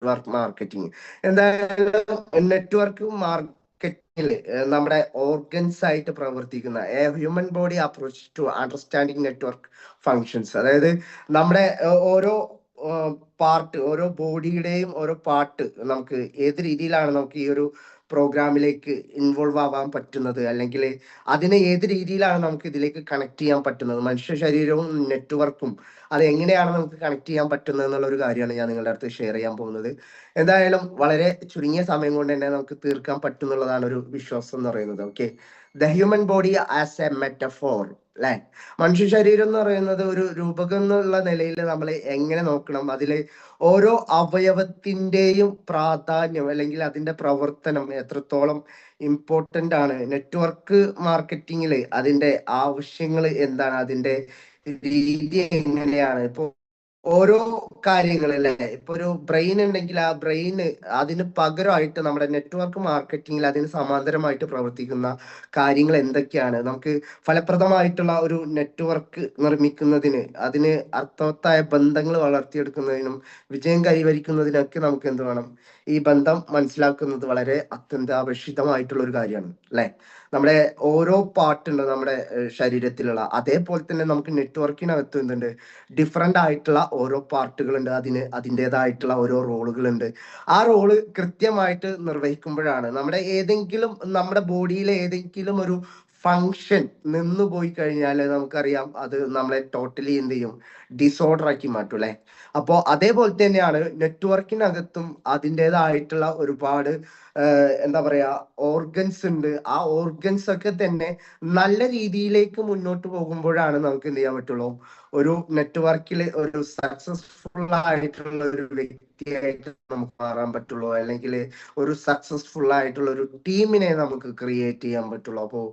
Network marketing. എന്തായാലും network മാർക്കറ്റിംഗിൽ നമ്മുടെ ഓർഗൻസ് ആയിട്ട് പ്രവർത്തിക്കുന്ന human body approach to understanding network functions. അതായത് നമ്മുടെ ഓരോ പാർട്ട്, ഓരോ ബോഡിയുടെയും ഓരോ പാർട്ട് നമുക്ക് ഏത് രീതിയിലാണ് നമുക്ക് ഈ ഒരു പ്രോഗ്രാമിലേക്ക് ഇൻവോൾവ് ആവാൻ പറ്റുന്നത്, അല്ലെങ്കിൽ അതിനെ ഏത് രീതിയിലാണ് നമുക്ക് ഇതിലേക്ക് കണക്ട് ചെയ്യാൻ പറ്റുന്നത്, മനുഷ്യ ശരീരവും നെറ്റ്വർക്കും അത് എങ്ങനെയാണ് നമുക്ക് കണക്ട് ചെയ്യാൻ പറ്റുന്നത് എന്നുള്ള ഒരു കാര്യമാണ് ഞാൻ നിങ്ങളുടെ അടുത്ത് ഷെയർ ചെയ്യാൻ പോകുന്നത്. എന്തായാലും വളരെ ചുരുങ്ങിയ സമയം കൊണ്ട് തന്നെ നമുക്ക് തീർക്കാൻ പറ്റുന്നുള്ളതാണ് ഒരു വിശ്വാസം എന്ന് പറയുന്നത്. Okay, the human body as A metaphor അല്ലെ. മനുഷ്യ ശരീരം എന്ന് പറയുന്നത് ഒരു രൂപകം എന്നുള്ള നിലയിൽ നമ്മൾ എങ്ങനെ നോക്കണം, അതില് ഓരോ അവയവത്തിന്റെയും പ്രാധാന്യം അല്ലെങ്കിൽ അതിന്റെ പ്രവർത്തനം എത്രത്തോളം ഇമ്പോർട്ടന്റ് ആണ്, നെറ്റ്വർക്ക് മാർക്കറ്റിങ്ങില് അതിന്റെ ആവശ്യങ്ങൾ എന്താണ്, അതിന്റെ രീതി എങ്ങനെയാണ്. ഇപ്പൊ ഓരോ കാര്യങ്ങളല്ലേ, ഇപ്പൊ ഒരു ബ്രെയിൻ ഉണ്ടെങ്കിൽ ആ ബ്രെയിന് അതിന് പകരമായിട്ട് നമ്മുടെ നെറ്റ്വർക്ക് മാർക്കറ്റിംഗിൽ അതിന് സമാന്തരമായിട്ട് പ്രവർത്തിക്കുന്ന കാര്യങ്ങൾ എന്തൊക്കെയാണ്, നമുക്ക് ഫലപ്രദമായിട്ടുള്ള ഒരു നെറ്റ്വർക്ക് നിർമ്മിക്കുന്നതിന്, അതിന് അർത്ഥവത്തായ ബന്ധങ്ങൾ വളർത്തിയെടുക്കുന്നതിനും വിജയം കൈവരിക്കുന്നതിനൊക്കെ നമുക്ക് എന്ത് വേണം, ഈ ബന്ധം മനസ്സിലാക്കുന്നത് വളരെ അത്യന്താപേക്ഷിതമായിട്ടുള്ള ഒരു കാര്യമാണ് അല്ലെ. നമ്മുടെ ഓരോ പാർട്ടുണ്ട് നമ്മുടെ ശരീരത്തിലുള്ള, അതേപോലെ തന്നെ നമുക്ക് നെറ്റ്വർക്കിനകത്ത് എന്തുണ്ട്, ഡിഫറെന്റ് ആയിട്ടുള്ള ഓരോ പാർട്ടുകളുണ്ട്, അതിന് അതിൻ്റെതായിട്ടുള്ള ഓരോ റോളുകളുണ്ട്. ആ റോള് കൃത്യമായിട്ട് നിർവഹിക്കുമ്പോഴാണ് നമ്മുടെ ബോഡിയിലെ ഏതെങ്കിലും ഒരു ഫങ്ഷൻ നിന്നു പോയി കഴിഞ്ഞാൽ നമുക്കറിയാം അത് നമ്മളെ ടോട്ടലി എന്ത് ചെയ്യും, ഡിസോർഡർ ആക്കി മാറ്റും അല്ലെ. അപ്പോ അതേപോലെ തന്നെയാണ് നെറ്റ്വർക്കിനകത്തും അതിൻ്റെതായിട്ടുള്ള ഒരുപാട് എന്താ പറയാ ഓർഗൻസ് ഉണ്ട്. ആ ഓർഗൻസ് ഒക്കെ തന്നെ നല്ല രീതിയിലേക്ക് മുന്നോട്ട് പോകുമ്പോഴാണ് നമുക്ക് എന്ത് ചെയ്യാൻ പറ്റുള്ളൂ, ഒരു നെറ്റ്വർക്കിൽ ഒരു സക്സസ്ഫുൾ ആയിട്ടുള്ള ഒരു വ്യക്തിയായിട്ട് നമുക്ക് മാറാൻ പറ്റുള്ളൂ, അല്ലെങ്കിൽ ഒരു സക്സസ്ഫുൾ ആയിട്ടുള്ള ഒരു ടീമിനെ നമുക്ക് ക്രിയേറ്റ് ചെയ്യാൻ പറ്റുള്ളൂ. അപ്പോ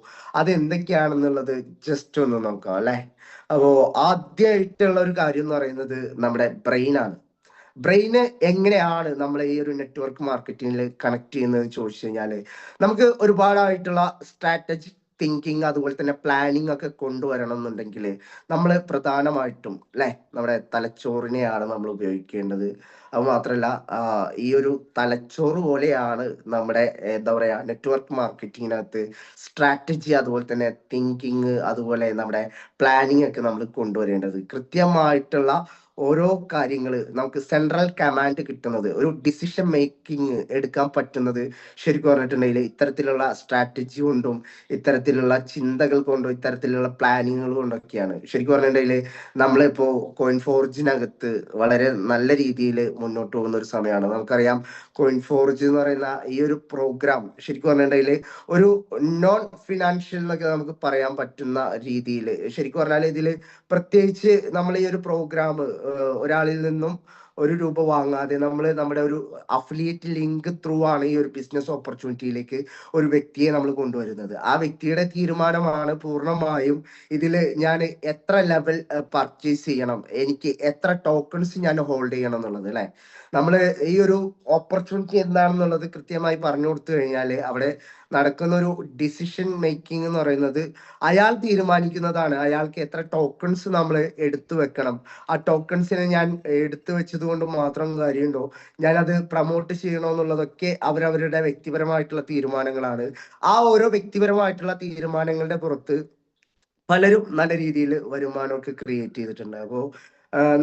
അത് എന്തൊക്കെയാണെന്നുള്ളത് ജസ്റ്റ് ഒന്ന് നോക്കാം അല്ലെ. അപ്പോ ആദ്യമായിട്ടുള്ള ഒരു കാര്യം എന്ന് പറയുന്നത് നമ്മുടെ ബ്രെയിൻ ആണ്. ബ്രെയിന് എങ്ങനെയാണ് നമ്മൾ ഈ ഒരു നെറ്റ്വർക്ക് മാർക്കറ്റിംഗിൽ കണക്ട് ചെയ്യുന്നത് ചോദിച്ചു കഴിഞ്ഞാല്, നമുക്ക് ഒരുപാടായിട്ടുള്ള സ്ട്രാറ്റജി തിങ്കിങ് അതുപോലെ തന്നെ പ്ലാനിങ് ഒക്കെ കൊണ്ടുവരണം എന്നുണ്ടെങ്കിൽ നമ്മൾ പ്രധാനമായിട്ടും അല്ലെ നമ്മുടെ തലച്ചോറിനെയാണ് നമ്മൾ ഉപയോഗിക്കേണ്ടത്. അത് മാത്രല്ല ഈ ഒരു തലച്ചോറ് പോലെയാണ് നമ്മുടെ എന്താ പറയാ നെറ്റ്വർക്ക് മാർക്കറ്റിങ്ങിനകത്ത് സ്ട്രാറ്റജി അതുപോലെ തന്നെ തിങ്കിങ് അതുപോലെ നമ്മുടെ പ്ലാനിങ് ഒക്കെ നമ്മൾ കൊണ്ടുവരേണ്ടത്. കൃത്യമായിട്ടുള്ള ഓരോ കാര്യങ്ങൾ നമുക്ക് സെൻട്രൽ കമാൻഡ് കിട്ടുന്നത്, ഒരു ഡിസിഷൻ മേക്കിംഗ് എടുക്കാൻ പറ്റുന്നത് ശരിക്കും പറഞ്ഞിട്ടുണ്ടെങ്കിൽ ഇത്തരത്തിലുള്ള സ്ട്രാറ്റജി കൊണ്ടും ഇത്തരത്തിലുള്ള ചിന്തകൾ കൊണ്ടും ഇത്തരത്തിലുള്ള പ്ലാനിങ്ങുകൾ കൊണ്ടൊക്കെയാണ്. ശരിക്കും പറഞ്ഞിട്ടുണ്ടെങ്കിൽ നമ്മളിപ്പോ കോയിൻ ഫോർജിനകത്ത് വളരെ നല്ല രീതിയിൽ മുന്നോട്ട് പോകുന്ന ഒരു സമയമാണ്. നമുക്കറിയാം കോയിൻ ഫോർജ് എന്ന് പറയുന്ന ഈ ഒരു പ്രോഗ്രാം ശരിക്കും പറഞ്ഞിട്ടുണ്ടെങ്കിൽ ഒരു നോൺ ഫിനാൻഷ്യൽ എന്നൊക്കെ നമുക്ക് പറയാൻ പറ്റുന്ന രീതിയിൽ, ശരിക്കും പറഞ്ഞാൽ ഇതിൽ പ്രത്യേകിച്ച് നമ്മൾ ഈ ഒരു പ്രോഗ്രാം ഒരാളിൽ നിന്നും ഒരു രൂപ വാങ്ങാതെ നമ്മൾ നമ്മുടെ ഒരു അഫിലിയേറ്റ് ലിങ്ക് ത്രൂ ആണ് ഈ ഒരു ബിസിനസ് ഓപ്പർച്യൂണിറ്റിയിലേക്ക് ഒരു വ്യക്തിയെ നമ്മൾ കൊണ്ടുവരുന്നത്. ആ വ്യക്തിയുടെ തീരുമാനമാണ് പൂർണ്ണമായും ഇതിൽ ഞാൻ എത്ര ലെവൽ പർച്ചേസ് ചെയ്യണം, എനിക്ക് എത്ര ടോക്കൺസ് ഞാൻ ഹോൾഡ് ചെയ്യണം എന്നുള്ളത് അല്ലെ. നമ്മൾ ഈ ഒരു ഓപ്പർച്യൂണിറ്റി എന്താണെന്നുള്ളത് കൃത്യമായി പറഞ്ഞു കൊടുത്തു കഴിഞ്ഞാൽ അവിടെ നടക്കുന്ന ഒരു ഡിസിഷൻ മേക്കിംഗ് എന്ന് പറയുന്നത് അയാൾ തീരുമാനിക്കുന്നതാണ്. അയാൾക്ക് എത്ര ടോക്കൺസ് നമ്മൾ എടുത്തു വെക്കണം, ആ ടോക്കൺസിനെ ഞാൻ എടുത്തു വെച്ചത് കൊണ്ട് മാത്രം കാര്യമുണ്ടോ, ഞാൻ അത് പ്രൊമോട്ട് ചെയ്യണോ എന്നുള്ളതൊക്കെ അവരവരുടെ വ്യക്തിപരമായിട്ടുള്ള തീരുമാനങ്ങളാണ്. ആ ഓരോ വ്യക്തിപരമായിട്ടുള്ള തീരുമാനങ്ങളുടെ പുറത്ത് പലരും നല്ല രീതിയിൽ വരുമാനമൊക്കെ ക്രിയേറ്റ് ചെയ്തിട്ടുണ്ട്. അപ്പോൾ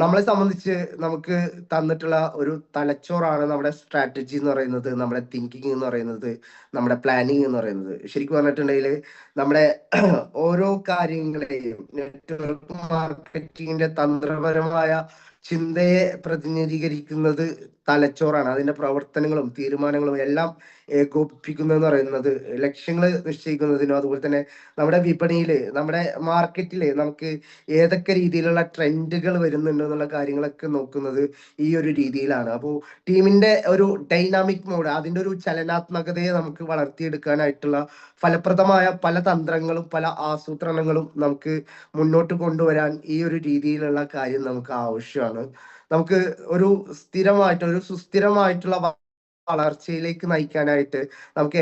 നമ്മളെ സംബന്ധിച്ച് നമുക്ക് തന്നിട്ടുള്ള ഒരു തലച്ചോറാണ് നമ്മുടെ സ്ട്രാറ്റജി എന്ന് പറയുന്നത്, നമ്മുടെ തിങ്കിങ് എന്ന് പറയുന്നത്, നമ്മുടെ പ്ലാനിങ് എന്ന് പറയുന്നത്. ശരിക്കും പറഞ്ഞിട്ടുണ്ടെങ്കിൽ നമ്മുടെ ഓരോ കാര്യങ്ങളെയും നെറ്റ്വർക്ക് മാർക്കറ്റിങ്ങിന്റെ തന്ത്രപരമായ ചിന്തയെ പ്രതിനിധീകരിക്കുന്നത് തലച്ചോറാണ്. അതിന്റെ പ്രവർത്തനങ്ങളും തീരുമാനങ്ങളും എല്ലാം ഏകോപിപ്പിക്കുന്നതെന്ന് പറയുന്നത് ലക്ഷ്യങ്ങൾ നിശ്ചയിക്കുന്നതിനും അതുപോലെ തന്നെ നമ്മുടെ വിപണിയില് നമ്മുടെ മാർക്കറ്റില് നമുക്ക് ഏതൊക്കെ രീതിയിലുള്ള ട്രെൻഡുകൾ വരുന്നുണ്ട് എന്നുള്ള കാര്യങ്ങളൊക്കെ നോക്കുന്നത് ഈ ഒരു രീതിയിലാണ്. അപ്പോൾ ടീമിന്റെ ഒരു ഡൈനാമിക് മോഡ്, അതിന്റെ ഒരു ചലനാത്മകതയെ നമുക്ക് വളർത്തിയെടുക്കാനായിട്ടുള്ള ഫലപ്രദമായ പല തന്ത്രങ്ങളും പല ആസൂത്രണങ്ങളും നമുക്ക് മുന്നോട്ട് കൊണ്ടുവരാൻ ഈ ഒരു രീതിയിലുള്ള കാര്യം നമുക്ക് ആവശ്യമാണ്. നമുക്ക് ഒരു ഒരു സുസ്ഥിരമായിട്ടുള്ള വളർച്ചയിലേക്ക് നയിക്കാനായിട്ട് നമുക്ക്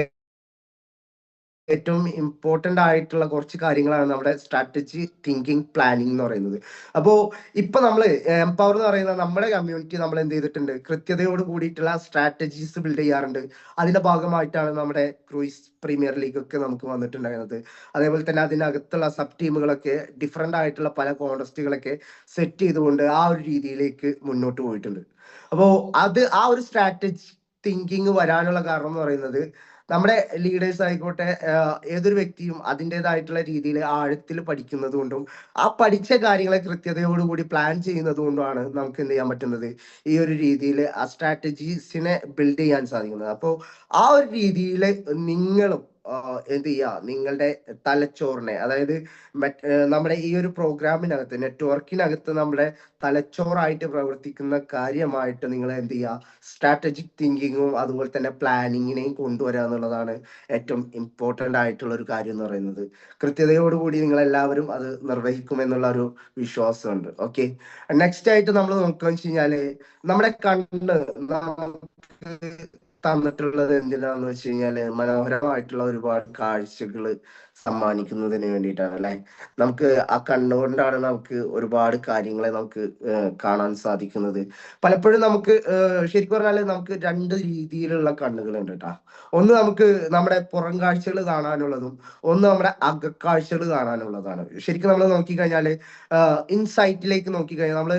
ഏറ്റവും ഇമ്പോർട്ടന്റ് ആയിട്ടുള്ള കുറച്ച് കാര്യങ്ങളാണ് നമ്മുടെ സ്ട്രാറ്റജി തിങ്കിങ് പ്ലാനിങ് എന്ന് പറയുന്നത്. അപ്പോ ഇപ്പൊ നമ്മൾ എംപവർ എന്ന് പറയുന്ന നമ്മുടെ കമ്മ്യൂണിറ്റി നമ്മൾ എന്ത് ചെയ്തിട്ടുണ്ട്, കൃത്യതയോട് കൂടിയിട്ടുള്ള സ്ട്രാറ്റജീസ് ബിൽഡ് ചെയ്യാറുണ്ട്. അതിന്റെ ഭാഗമായിട്ടാണ് നമ്മുടെ ക്രൂയിസ് പ്രീമിയർ ലീഗ് ഒക്കെ നമുക്ക് വന്നിട്ടുണ്ടായിരുന്നത്. അതേപോലെ തന്നെ അതിനകത്തുള്ള സബ് ടീമുകളൊക്കെ ഡിഫറെന്റ് ആയിട്ടുള്ള പല കോൺടെസ്റ്റുകളൊക്കെ സെറ്റ് ചെയ്തുകൊണ്ട് ആ ഒരു രീതിയിലേക്ക് മുന്നോട്ട് പോയിട്ടുണ്ട്. അപ്പോ അത് ആ ഒരു സ്ട്രാറ്റജി തിങ്കിങ് വരാനുള്ള കാരണം എന്ന് പറയുന്നത്, നമ്മുടെ ലീഡേഴ്സ് ആയിക്കോട്ടെ, ഏതൊരു വ്യക്തിയും അതിൻ്റെതായിട്ടുള്ള രീതിയിൽ ആഴത്തിൽ പഠിക്കുന്നത് കൊണ്ടും ആ പഠിച്ച കാര്യങ്ങളെ കൃത്യതയോടുകൂടി പ്ലാൻ ചെയ്യുന്നത് കൊണ്ടുമാണ് നമുക്ക് എന്ത് ചെയ്യാൻ പറ്റുന്നത്, ഈ ഒരു രീതിയിൽ ആ സ്ട്രാറ്റജീസിനെ ബിൽഡ് ചെയ്യാൻ സാധിക്കുന്നത്. അപ്പോൾ ആ ഒരു രീതിയിൽ നിങ്ങളും എന്ത് ചെയ്യുക, നിങ്ങളുടെ തലച്ചോറിനെ, അതായത് നമ്മുടെ ഈ ഒരു പ്രോഗ്രാമിനകത്ത് നെറ്റ്വർക്കിനകത്ത് നമ്മുടെ തലച്ചോറായിട്ട് പ്രവർത്തിക്കുന്ന കാര്യമായിട്ട് നിങ്ങൾ എന്ത് ചെയ്യുക, സ്ട്രാറ്റജിക് തിങ്കിങ്ങും അതുപോലെ തന്നെ പ്ലാനിങ്ങിനെയും കൊണ്ടുവരിക എന്നുള്ളതാണ് ഏറ്റവും ഇമ്പോർട്ടൻ്റ് ആയിട്ടുള്ള ഒരു കാര്യം എന്ന് പറയുന്നത്. കൃത്യതയോടുകൂടി നിങ്ങൾ എല്ലാവരും അത് നിർവഹിക്കും എന്നുള്ള ഒരു വിശ്വാസമുണ്ട്. ഓക്കെ, നെക്സ്റ്റ് ആയിട്ട് നമ്മൾ നോക്കുകയെന്ന് വെച്ച് കഴിഞ്ഞാല്, നമ്മുടെ കണ്ണ് നമുക്ക് തന്നിട്ടുള്ളത് എന്തിനാന്ന് വെച്ച് കഴിഞ്ഞാല് മനോഹരമായിട്ടുള്ള ഒരുപാട് കാഴ്ചകൾ സമ്മാനിക്കുന്നതിന് വേണ്ടിയിട്ടാണ് അല്ലെ. നമുക്ക് ആ കണ്ണുകൊണ്ടാണ് നമുക്ക് ഒരുപാട് കാര്യങ്ങളെ നമുക്ക് കാണാൻ സാധിക്കുന്നത്. പലപ്പോഴും നമുക്ക് ശരിക്കും പറഞ്ഞാല് നമുക്ക് രണ്ട് രീതിയിലുള്ള കണ്ണുകളുണ്ട് കേട്ടാ. ഒന്ന് നമുക്ക് നമ്മുടെ പുറം കാഴ്ചകൾ കാണാനുള്ളതും ഒന്ന് നമ്മുടെ അകക്കാഴ്ചകൾ കാണാനുള്ളതാണ്. ശരിക്കും നമ്മൾ നോക്കിക്കഴിഞ്ഞാല് ഇൻസൈറ്റിലേക്ക് നോക്കിക്കഴിഞ്ഞാൽ, നമ്മൾ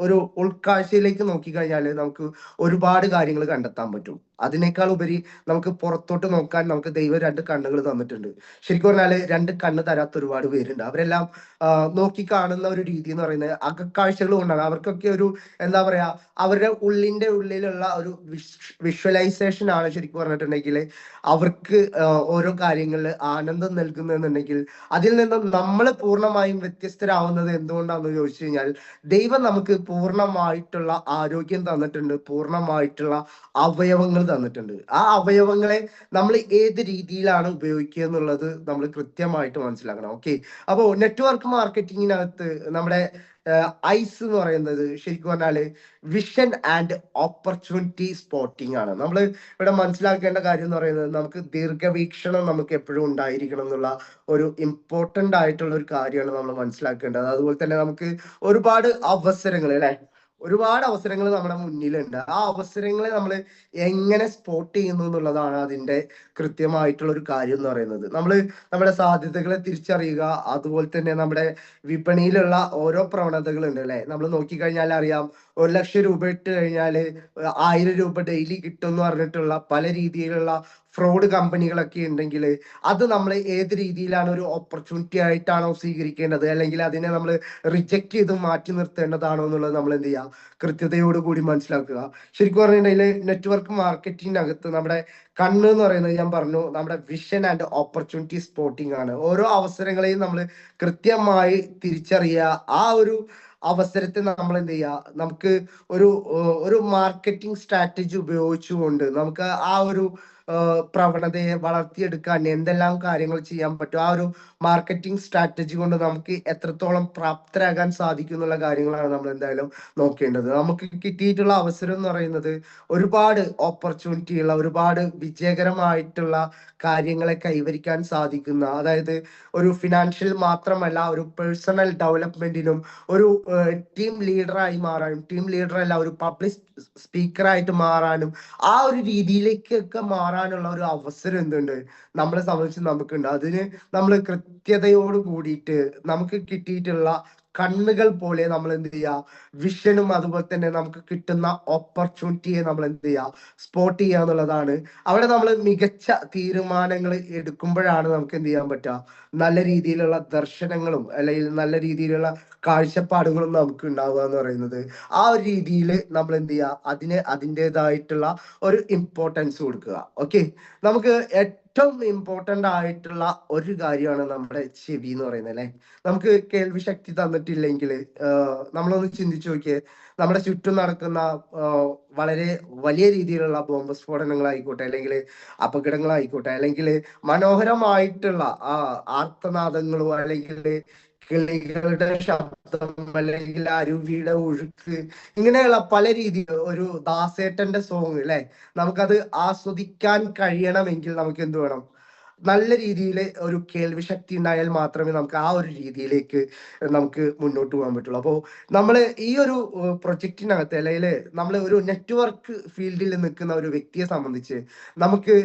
ഒരു ഉൾക്കാഴ്ചയിലേക്ക് നോക്കിക്കഴിഞ്ഞാല് നമുക്ക് ഒരുപാട് കാര്യങ്ങൾ കണ്ടെത്താൻ പറ്റും. അതിനേക്കാൾ ഉപരി നമുക്ക് പുറത്തോട്ട് നോക്കാൻ നമുക്ക് ദൈവം രണ്ട് കണ്ണുകൾ തന്നിട്ടുണ്ട്. ശരിക്കും പറഞ്ഞാല് രണ്ട് കണ്ണ് തരാത്ത ഒരുപാട് പേരുണ്ട്. അവരെല്ലാം നോക്കി കാണുന്ന ഒരു രീതി എന്ന് പറയുന്നത് അകക്കാഴ്ചകൾ കൊണ്ടാണ്. അവർക്കൊക്കെ ഒരു എന്താ പറയാ, അവരുടെ ഉള്ളിലുള്ള ഒരു വിഷ്വലൈസേഷൻ ആണ് ശരിക്കും പറഞ്ഞിട്ടുണ്ടെങ്കിൽ അവർക്ക് ഓരോ കാര്യങ്ങളിൽ ആനന്ദം നൽകുന്നതെന്നുണ്ടെങ്കിൽ, അതിൽ നിന്നും നമ്മൾ പൂർണ്ണമായും വ്യത്യസ്തരാവുന്നത് എന്തുകൊണ്ടാണെന്ന് ചോദിച്ചു കഴിഞ്ഞാൽ, ദൈവം നമുക്ക് പൂർണ്ണമായിട്ടുള്ള ആരോഗ്യം തന്നിട്ടുണ്ട്, പൂർണ്ണമായിട്ടുള്ള അവയവങ്ങൾ തന്നിട്ടുണ്ട്. ആ അവയവങ്ങളെ നമ്മൾ ഏത് രീതിയിലാണ് ഉപയോഗിക്കുക എന്നുള്ളത് നമ്മൾ കൃത്യമായിട്ട് മനസ്സിലാക്കണം. ഓക്കെ, അപ്പോൾ നെറ്റ്വർക്ക് മാർക്കറ്റിങ്ങിനകത്ത് നമ്മുടെ ഐസ് എന്ന് പറയുന്നത് ശരിക്കും പറഞ്ഞാല് വിഷൻ ആൻഡ് ഓപ്പർച്യൂണിറ്റി സ്പോട്ടിംഗ് ആണ്. നമ്മൾ ഇവിടെ മനസ്സിലാക്കേണ്ട കാര്യം എന്ന് പറയുന്നത്, നമുക്ക് ദീർഘവീക്ഷണം നമുക്ക് എപ്പോഴും ഉണ്ടായിരിക്കണം എന്നുള്ള ഒരു ഇമ്പോർട്ടന്റ് ആയിട്ടുള്ള ഒരു കാര്യമാണ് നമ്മൾ മനസ്സിലാക്കേണ്ടത്. അതുപോലെ തന്നെ നമുക്ക് ഒരുപാട് അവസരങ്ങൾ അല്ലെ, ഒരുപാട് അവസരങ്ങൾ നമ്മുടെ മുന്നിലുണ്ട്. ആ അവസരങ്ങളെ നമ്മൾ എങ്ങനെ സ്പോട്ട് ചെയ്യുന്നു എന്നുള്ളതാണ് അതിന്റെ കൃത്യമായിട്ടുള്ള ഒരു കാര്യം എന്ന് പറയുന്നത്. നമ്മൾ നമ്മുടെ സാധ്യതകളെ തിരിച്ചറിയുക, അതുപോലെ തന്നെ നമ്മുടെ വിപണിയിലുള്ള ഓരോ പ്രവണതകളുണ്ട് അല്ലെ. നമ്മൾ നോക്കിക്കഴിഞ്ഞാൽ അറിയാം, 1,00,000 രൂപ ഇട്ട് കഴിഞ്ഞാല് 1,000 രൂപ ഡെയിലി കിട്ടും എന്ന് പറഞ്ഞിട്ടുള്ള പല രീതിയിലുള്ള ഫ്രോഡ് കമ്പനികളൊക്കെ ഉണ്ടെങ്കിൽ, അത് നമ്മൾ ഏത് രീതിയിലാണ്, ഒരു ഓപ്പർച്യൂണിറ്റി ആയിട്ടാണോ സ്വീകരിക്കേണ്ടത്, അല്ലെങ്കിൽ അതിനെ നമ്മൾ റിജക്ട് ചെയ്ത് മാറ്റി നിർത്തേണ്ടതാണോ എന്നുള്ളത് നമ്മൾ എന്ത് ചെയ്യുക, കൃത്യതയോടുകൂടി മനസ്സിലാക്കുക. ശരിക്കും പറഞ്ഞിട്ടുണ്ടെങ്കിൽ നെറ്റ്വർക്ക് മാർക്കറ്റിംഗിനകത്ത് നമ്മുടെ കണ്ണ് എന്ന് പറയുന്നത്, ഞാൻ പറഞ്ഞു, നമ്മുടെ വിഷൻ ആൻഡ് ഓപ്പർച്യൂണിറ്റി സ്പോട്ടിംഗ് ആണ്. ഓരോ അവസരങ്ങളെയും നമ്മൾ കൃത്യമായി തിരിച്ചറിയുക. ആ ഒരു അവസരത്തെ നമ്മൾ എന്ത് ചെയ്യുക, നമുക്ക് ഒരു മാർക്കറ്റിംഗ് സ്ട്രാറ്റജി ഉപയോഗിച്ചുകൊണ്ട് നമുക്ക് ആ ഒരു പ്രവണതയെ വളർത്തിയെടുക്കാൻ എന്തെല്ലാം കാര്യങ്ങൾ ചെയ്യാൻ പറ്റും, ആ ഒരു മാർക്കറ്റിംഗ് സ്ട്രാറ്റജി കൊണ്ട് നമുക്ക് എത്രത്തോളം പ്രാപ്തരാകാൻ സാധിക്കും എന്നുള്ള കാര്യങ്ങളാണ് നമ്മൾ എന്തായാലും നോക്കേണ്ടത്. നമുക്ക് കിട്ടിയിട്ടുള്ള അവസരം എന്ന് പറയുന്നത് ഒരുപാട് ഓപ്പർച്യൂണിറ്റി ഉള്ള, ഒരുപാട് വിജയകരമായിട്ടുള്ള കാര്യങ്ങളെ കൈവരിക്കാൻ സാധിക്കുന്ന, അതായത് ഒരു ഫിനാൻഷ്യൽ മാത്രമല്ല, ഒരു പേഴ്സണൽ ഡെവലപ്മെന്റിനും, ഒരു ടീം ലീഡറായി മാറാനും, ടീം ലീഡർ അല്ല ഒരു പബ്ലിക് സ്പീക്കറായിട്ട് മാറാനും, ആ ഒരു രീതിയിലേക്കൊക്കെ മാറാനുള്ള ഒരു അവസരം എന്തുണ്ട്, നമ്മളെ സംബന്ധിച്ച് നമുക്കുണ്ട്. അതിന് നമ്മൾ കൃത്യതയോട് കൂടിയിട്ട് നമുക്ക് കിട്ടിയിട്ടുള്ള കണ്ണുകൾ പോലെ നമ്മൾ എന്ത് ചെയ്യുക, വിഷനും അതുപോലെ തന്നെ നമുക്ക് കിട്ടുന്ന ഓപ്പർച്യൂണിറ്റിയെ നമ്മൾ എന്ത് ചെയ്യുക, സ്പോട്ട് ചെയ്യുക എന്നുള്ളതാണ്. അവിടെ നമ്മൾ മികച്ച തീരുമാനങ്ങൾ എടുക്കുമ്പോഴാണ് നമുക്ക് എന്ത് ചെയ്യാൻ പറ്റുക, നല്ല രീതിയിലുള്ള ദർശനങ്ങളും അല്ലെങ്കിൽ നല്ല രീതിയിലുള്ള കാഴ്ചപ്പാടുകളും നമുക്ക് ഉണ്ടാവുക എന്ന് പറയുന്നത്. ആ ഒരു രീതിയിൽ നമ്മൾ എന്ത് ചെയ്യുക, അതിന് അതിൻ്റെതായിട്ടുള്ള ഒരു ഇമ്പോർട്ടൻസ് കൊടുക്കുക. ഓക്കെ, നമുക്ക് ഏറ്റവും ഇമ്പോർട്ടന്റ് ആയിട്ടുള്ള ഒരു കാര്യമാണ് നമ്മുടെ ചെവി എന്ന് പറയുന്നത് അല്ലെ. നമുക്ക് കേൾവി ശക്തി തന്നിട്ടില്ലെങ്കിൽ നമ്മളൊന്ന് ചിന്തിച്ചു നോക്കിയേ, നമ്മുടെ ചുറ്റും നടക്കുന്ന വളരെ വലിയ രീതിയിലുള്ള ബോംബ് സ്ഫോടനങ്ങളായിക്കോട്ടെ, അല്ലെങ്കിൽ അപകടങ്ങളായിക്കോട്ടെ, അല്ലെങ്കിൽ മനോഹരമായിട്ടുള്ള ആർത്തനാദങ്ങളോ, അല്ലെങ്കിൽ കിളികളുടെ ശബ്ദം, അല്ലെങ്കിൽ അരുവിയുടെ ഒഴുക്ക്, ഇങ്ങനെയുള്ള പല രീതിയിൽ ഒരു ദാസേട്ടന്റെ സോങ് അല്ലെ, നമുക്കത് ആസ്വദിക്കാൻ കഴിയണമെങ്കിൽ നമുക്ക് എന്ത് വേണം, നല്ല രീതിയിൽ ഒരു കേൾവി ശക്തി ഉണ്ടായാൽ മാത്രമേ നമുക്ക് ആ ഒരു രീതിയിലേക്ക് നമുക്ക് മുന്നോട്ട് പോകാൻ പറ്റുള്ളൂ. അപ്പോൾ നമ്മൾ ഈ ഒരു പ്രൊജക്റ്റിനകത്ത് അല്ലെങ്കിൽ നമ്മൾ ഒരു നെറ്റ്വർക്ക് ഫീൽഡിൽ നിൽക്കുന്ന ഒരു വ്യക്തിയെ സംബന്ധിച്ച് നമുക്ക്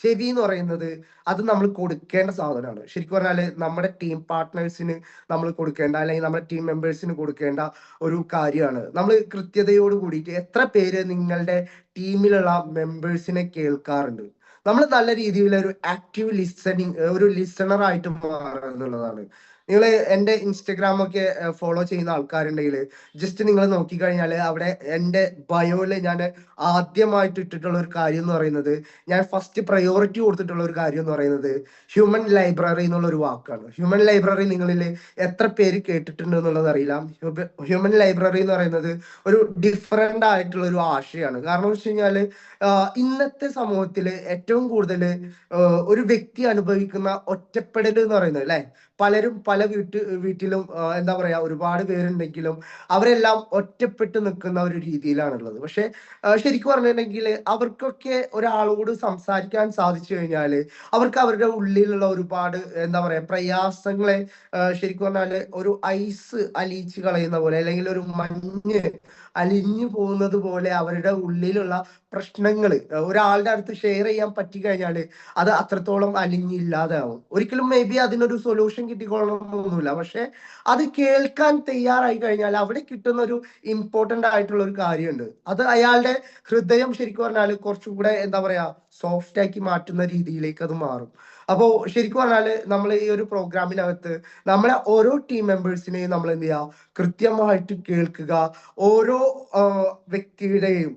ചെവി എന്ന് പറയുന്നത് അത് നമ്മൾ കൊടുക്കേണ്ട സാധനമാണ്. ശരിക്കും പറഞ്ഞാൽ നമ്മുടെ ടീം പാർട്ട്നേഴ്സിന് നമ്മൾ കൊടുക്കേണ്ട, അല്ലെങ്കിൽ നമ്മുടെ ടീം മെമ്പേഴ്സിന് കൊടുക്കേണ്ട ഒരു കാര്യമാണ്. നമ്മൾ കൃത്യതയോട് കൂടിയിട്ട് എത്ര പേര് നിങ്ങളുടെ ടീമിലുള്ള മെമ്പേഴ്സിനെ കേൾക്കാറുണ്ട്, നമ്മൾ നല്ല രീതിയിൽ ഒരു ആക്റ്റീവ് ലിസണിങ്, ഒരു ലിസണർ ആയിട്ട് മാറുക എന്നുള്ളതാണ്. നിങ്ങൾ എൻ്റെ ഇൻസ്റ്റഗ്രാം ഒക്കെ ഫോളോ ചെയ്യുന്ന ആൾക്കാരുണ്ടെങ്കിൽ ജസ്റ്റ് നിങ്ങൾ നോക്കിക്കഴിഞ്ഞാൽ അവിടെ എൻ്റെ ബയോയില് ഞാൻ ആദ്യമായിട്ട് ഇട്ടിട്ടുള്ള ഒരു കാര്യം എന്ന് പറയുന്നത്, ഞാൻ ഫസ്റ്റ് പ്രയോറിറ്റി കൊടുത്തിട്ടുള്ള ഒരു കാര്യം എന്ന് പറയുന്നത് ഹ്യൂമൻ ലൈബ്രറി എന്നുള്ള ഒരു വാക്കാണ്. ഹ്യൂമൻ ലൈബ്രറി നിങ്ങളിൽ എത്ര പേര് കേട്ടിട്ടുണ്ട് എന്നുള്ളത് അറിയില്ല. ഹ്യൂമൻ ലൈബ്രറി എന്ന് പറയുന്നത് ഒരു ഡിഫറെന്റ് ആയിട്ടുള്ള ഒരു ആശയമാണ്. കാരണം വെച്ച് കഴിഞ്ഞാൽ ഇന്നത്തെ സമൂഹത്തിൽ ഏറ്റവും കൂടുതൽ ഒരു വ്യക്തി അനുഭവിക്കുന്ന ഒറ്റപ്പെടൽ എന്ന് പറയുന്നത് അല്ലെ, പലരും പല വീട്ടിലും എന്താ പറയാ ഒരുപാട് പേരുണ്ടെങ്കിലും അവരെല്ലാം ഒറ്റപ്പെട്ട് നിൽക്കുന്ന ഒരു രീതിയിലാണുള്ളത്. പക്ഷെ ശരിക്കും പറഞ്ഞിട്ടുണ്ടെങ്കിൽ അവർക്കൊക്കെ ഒരാളോട് സംസാരിക്കാൻ സാധിച്ചു കഴിഞ്ഞാൽ അവർക്ക് അവരുടെ ഉള്ളിലുള്ള ഒരുപാട് എന്താ പറയാ പ്രയാസങ്ങളെ ശരിക്കും പറഞ്ഞാല് ഒരു ഐസ് അലിയിച്ച് കളയുന്ന പോലെ, അല്ലെങ്കിൽ ഒരു മഞ്ഞ് അലിഞ്ഞു പോകുന്നത് പോലെ അവരുടെ ഉള്ളിലുള്ള പ്രശ്നങ്ങൾ ഒരാളുടെ അടുത്ത് ഷെയർ ചെയ്യാൻ പറ്റി കഴിഞ്ഞാൽ അത് അത്രത്തോളം അലിഞ്ഞില്ലാതെ ആവും. ഒരിക്കലും മേ ബി അതിനൊരു സൊല്യൂഷൻ കിട്ടിക്കൊള്ളണമെന്നൊന്നുമില്ല, പക്ഷെ അത് കേൾക്കാൻ തയ്യാറായി കഴിഞ്ഞാൽ അവിടെ കിട്ടുന്ന ഒരു ഇമ്പോർട്ടന്റ് ആയിട്ടുള്ള ഒരു കാര്യമുണ്ട്. അത് അയാളുടെ ഹൃദയം ശരിക്കും പറഞ്ഞാൽ കുറച്ചുകൂടെ എന്താ പറയാ സോഫ്റ്റ് ആക്കി മാറ്റുന്ന രീതിയിലേക്ക് അത് മാറും. അപ്പോൾ ശരിക്കും പറഞ്ഞാൽ നമ്മൾ ഈ ഒരു പ്രോഗ്രാമിനകത്ത് നമ്മളെ ഓരോ ടീം മെമ്പേഴ്സിനെയും നമ്മൾ എന്ത് ചെയ്യുക, കൃത്യമായിട്ട് കേൾക്കുക. ഓരോ വ്യക്തിയുടെയും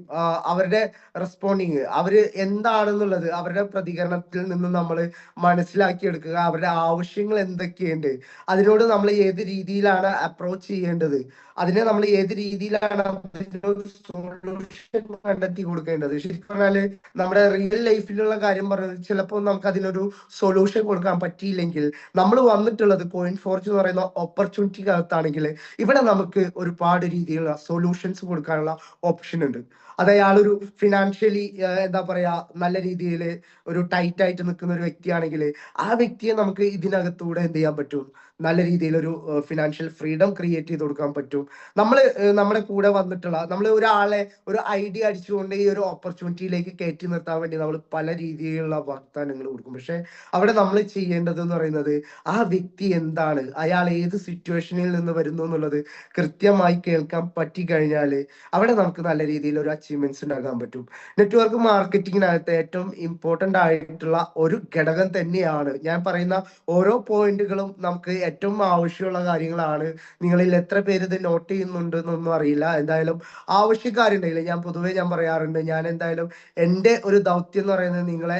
അവരുടെ റെസ്പോണ്ടിങ്, അവര് എന്താണെന്നുള്ളത് അവരുടെ പ്രതികരണത്തിൽ നിന്ന് നമ്മൾ മനസ്സിലാക്കിയെടുക്കുക. അവരുടെ ആവശ്യങ്ങൾ എന്തൊക്കെയുണ്ട്, അതിനോട് നമ്മൾ ഏത് രീതിയിലാണ് അപ്രോച്ച് ചെയ്യേണ്ടത്, അതിനെ നമ്മൾ ഏത് രീതിയിലാണ് അതിനൊരു സൊല്യൂഷൻ കണ്ടെത്തി കൊടുക്കേണ്ടത്. ശരിക്കും പറഞ്ഞാല് നമ്മുടെ റിയൽ ലൈഫിലുള്ള കാര്യം പറയുന്നത് ചിലപ്പോൾ നമുക്ക് അതിനൊരു സൊല്യൂഷൻ കൊടുക്കാൻ പറ്റിയില്ലെങ്കിൽ നമ്മൾ വന്നിട്ടുള്ളത് Coin4j എന്ന് പറയുന്ന ഓപ്പർച്യൂണിറ്റിക്കകത്താണെങ്കിൽ ഇവിടെ നമുക്ക് ഒരുപാട് രീതിയിലുള്ള സൊല്യൂഷൻസ് കൊടുക്കാനുള്ള ഓപ്ഷൻ ഉണ്ട്. അത് അയാളൊരു ഫിനാൻഷ്യലി എന്താ പറയാ നല്ല രീതിയിൽ ഒരു ടൈറ്റ് ആയിട്ട് നിൽക്കുന്ന ഒരു വ്യക്തിയാണെങ്കിൽ ആ വ്യക്തിയെ നമുക്ക് ഇതിനകത്തൂടെ എന്ത് ചെയ്യാൻ പറ്റും, നല്ല രീതിയിൽ ഒരു ഫിനാൻഷ്യൽ ഫ്രീഡം ക്രിയേറ്റ് ചെയ്ത് കൊടുക്കാൻ പറ്റും. നമ്മൾ നമ്മുടെ കൂടെ വന്നിട്ടുള്ള നമ്മൾ ഒരാളെ ഒരു ഐഡിയ അടിച്ചുകൊണ്ട് ഈ ഒരു ഓപ്പർച്യൂണിറ്റിയിലേക്ക് കയറ്റി നിർത്താൻ വേണ്ടി നമ്മൾ പല രീതിയിലുള്ള വാഗ്ദാനങ്ങൾ കൊടുക്കും. പക്ഷെ അവിടെ നമ്മൾ ചെയ്യേണ്ടത് എന്ന് പറയുന്നത് ആ വ്യക്തി എന്താണ്, അയാൾ ഏത് സിറ്റുവേഷനിൽ നിന്ന് വരുന്നു എന്നുള്ളത് കൃത്യമായി കേൾക്കാൻ പറ്റി കഴിഞ്ഞാൽ അവിടെ നമുക്ക് നല്ല രീതിയിൽ ഒരു അച്ചീവ്മെന്റ്സ് ഉണ്ടാക്കാൻ പറ്റും. നെറ്റ്വർക്ക് മാർക്കറ്റിങ്ങിനകത്ത് ഏറ്റവും ഇമ്പോർട്ടന്റ് ആയിട്ടുള്ള ഒരു ഘടകം തന്നെയാണ് ഞാൻ പറയുന്ന ഓരോ പോയിന്റുകളും. നമുക്ക് ഏറ്റവും ആവശ്യമുള്ള കാര്യങ്ങളാണ്. നിങ്ങളിൽ എത്ര പേര് ഇത് നോട്ട് ചെയ്യുന്നുണ്ട് എന്നൊന്നും അറിയില്ല. എന്തായാലും ആവശ്യക്കാരുണ്ടെങ്കിൽ ഞാൻ പൊതുവേ പറയാറുണ്ട്, ഞാൻ എന്തായാലും എൻ്റെ ഒരു ദൗത്യം എന്ന് പറയുന്നത് നിങ്ങളെ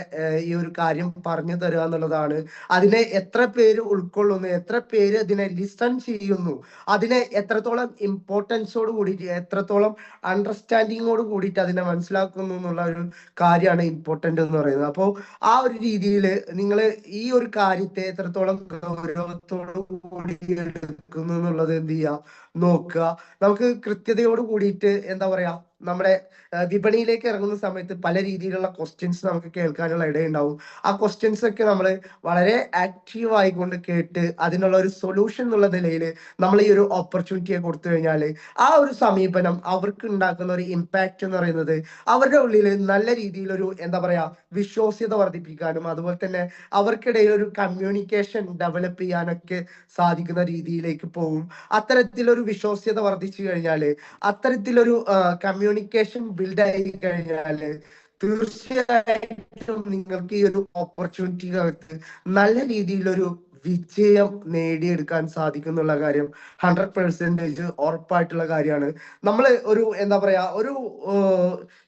ഈ ഒരു കാര്യം പറഞ്ഞു തരിക എന്നുള്ളതാണ്. അതിനെ എത്ര പേര് ഉൾക്കൊള്ളുന്നു, എത്ര പേര് അതിനെ ലിസൺ ചെയ്യുന്നു, അതിനെ എത്രത്തോളം ഇമ്പോർട്ടൻസോട് കൂടിയിട്ട്, എത്രത്തോളം അണ്ടർസ്റ്റാൻഡിങ്ങോട് കൂടിയിട്ട് അതിനെ മനസ്സിലാക്കുന്നു എന്നുള്ള ഒരു കാര്യമാണ് ഇമ്പോർട്ടൻ്റ് എന്ന് പറയുന്നത്. അപ്പോൾ ആ ഒരു രീതിയിൽ നിങ്ങൾ ഈ ഒരു കാര്യത്തെ എത്രത്തോളം ഗൗരവത്തോട് കൂടി എടുക്കുന്നു എന്നുള്ളത് എന്ത് ചെയ്യുക, നോക്കുക. നമുക്ക് കൃത്യതയോട് കൂടിയിട്ട് എന്താ പറയാ നമ്മുടെ വിപണിയിലേക്ക് ഇറങ്ങുന്ന സമയത്ത് പല രീതിയിലുള്ള ക്വസ്റ്റ്യൻസ് നമുക്ക് കേൾക്കാനുള്ള ഇടയുണ്ടാവും. ആ ക്വസ്റ്റ്യൻസ് ഒക്കെ നമ്മൾ വളരെ ആക്റ്റീവ് ആയിക്കൊണ്ട് കേട്ട് അതിനുള്ള ഒരു സൊല്യൂഷൻ എന്നുള്ള നിലയിൽ നമ്മൾ ഈ ഒരു ഓപ്പർച്യൂണിറ്റിയെ കൊടുത്തു കഴിഞ്ഞാൽ ആ ഒരു സമീപനം അവർക്ക് ഉണ്ടാക്കുന്ന ഒരു ഇമ്പാക്റ്റ് എന്ന് പറയുന്നത് അവരുടെ ഉള്ളിൽ നല്ല രീതിയിലൊരു എന്താ പറയാ വിശ്വാസ്യത വർദ്ധിപ്പിക്കാനും അതുപോലെ തന്നെ അവർക്കിടയിൽ ഒരു കമ്മ്യൂണിക്കേഷൻ ഡെവലപ്പ് ചെയ്യാനൊക്കെ സാധിക്കുന്ന രീതിയിലേക്ക് പോകും. അത്തരത്തിലൊരു വിശ്വാസ്യത വർദ്ധിച്ചു കഴിഞ്ഞാൽ, അത്തരത്തിലൊരു കമ്മ്യൂണിക്കേഷൻ ബിൽഡ് ആയി കഴിഞ്ഞാൽ തീർച്ചയായിട്ടും നിങ്ങൾക്ക് ഈ ഒരു ഓപ്പർച്യൂണിറ്റികൾക്ക് നല്ല രീതിയിലൊരു വിജയം നേടിയെടുക്കാൻ സാധിക്കും എന്നുള്ള കാര്യം 100% ഉറപ്പായിട്ടുള്ള കാര്യമാണ്. നമ്മൾ ഒരു എന്താ പറയാ ഒരു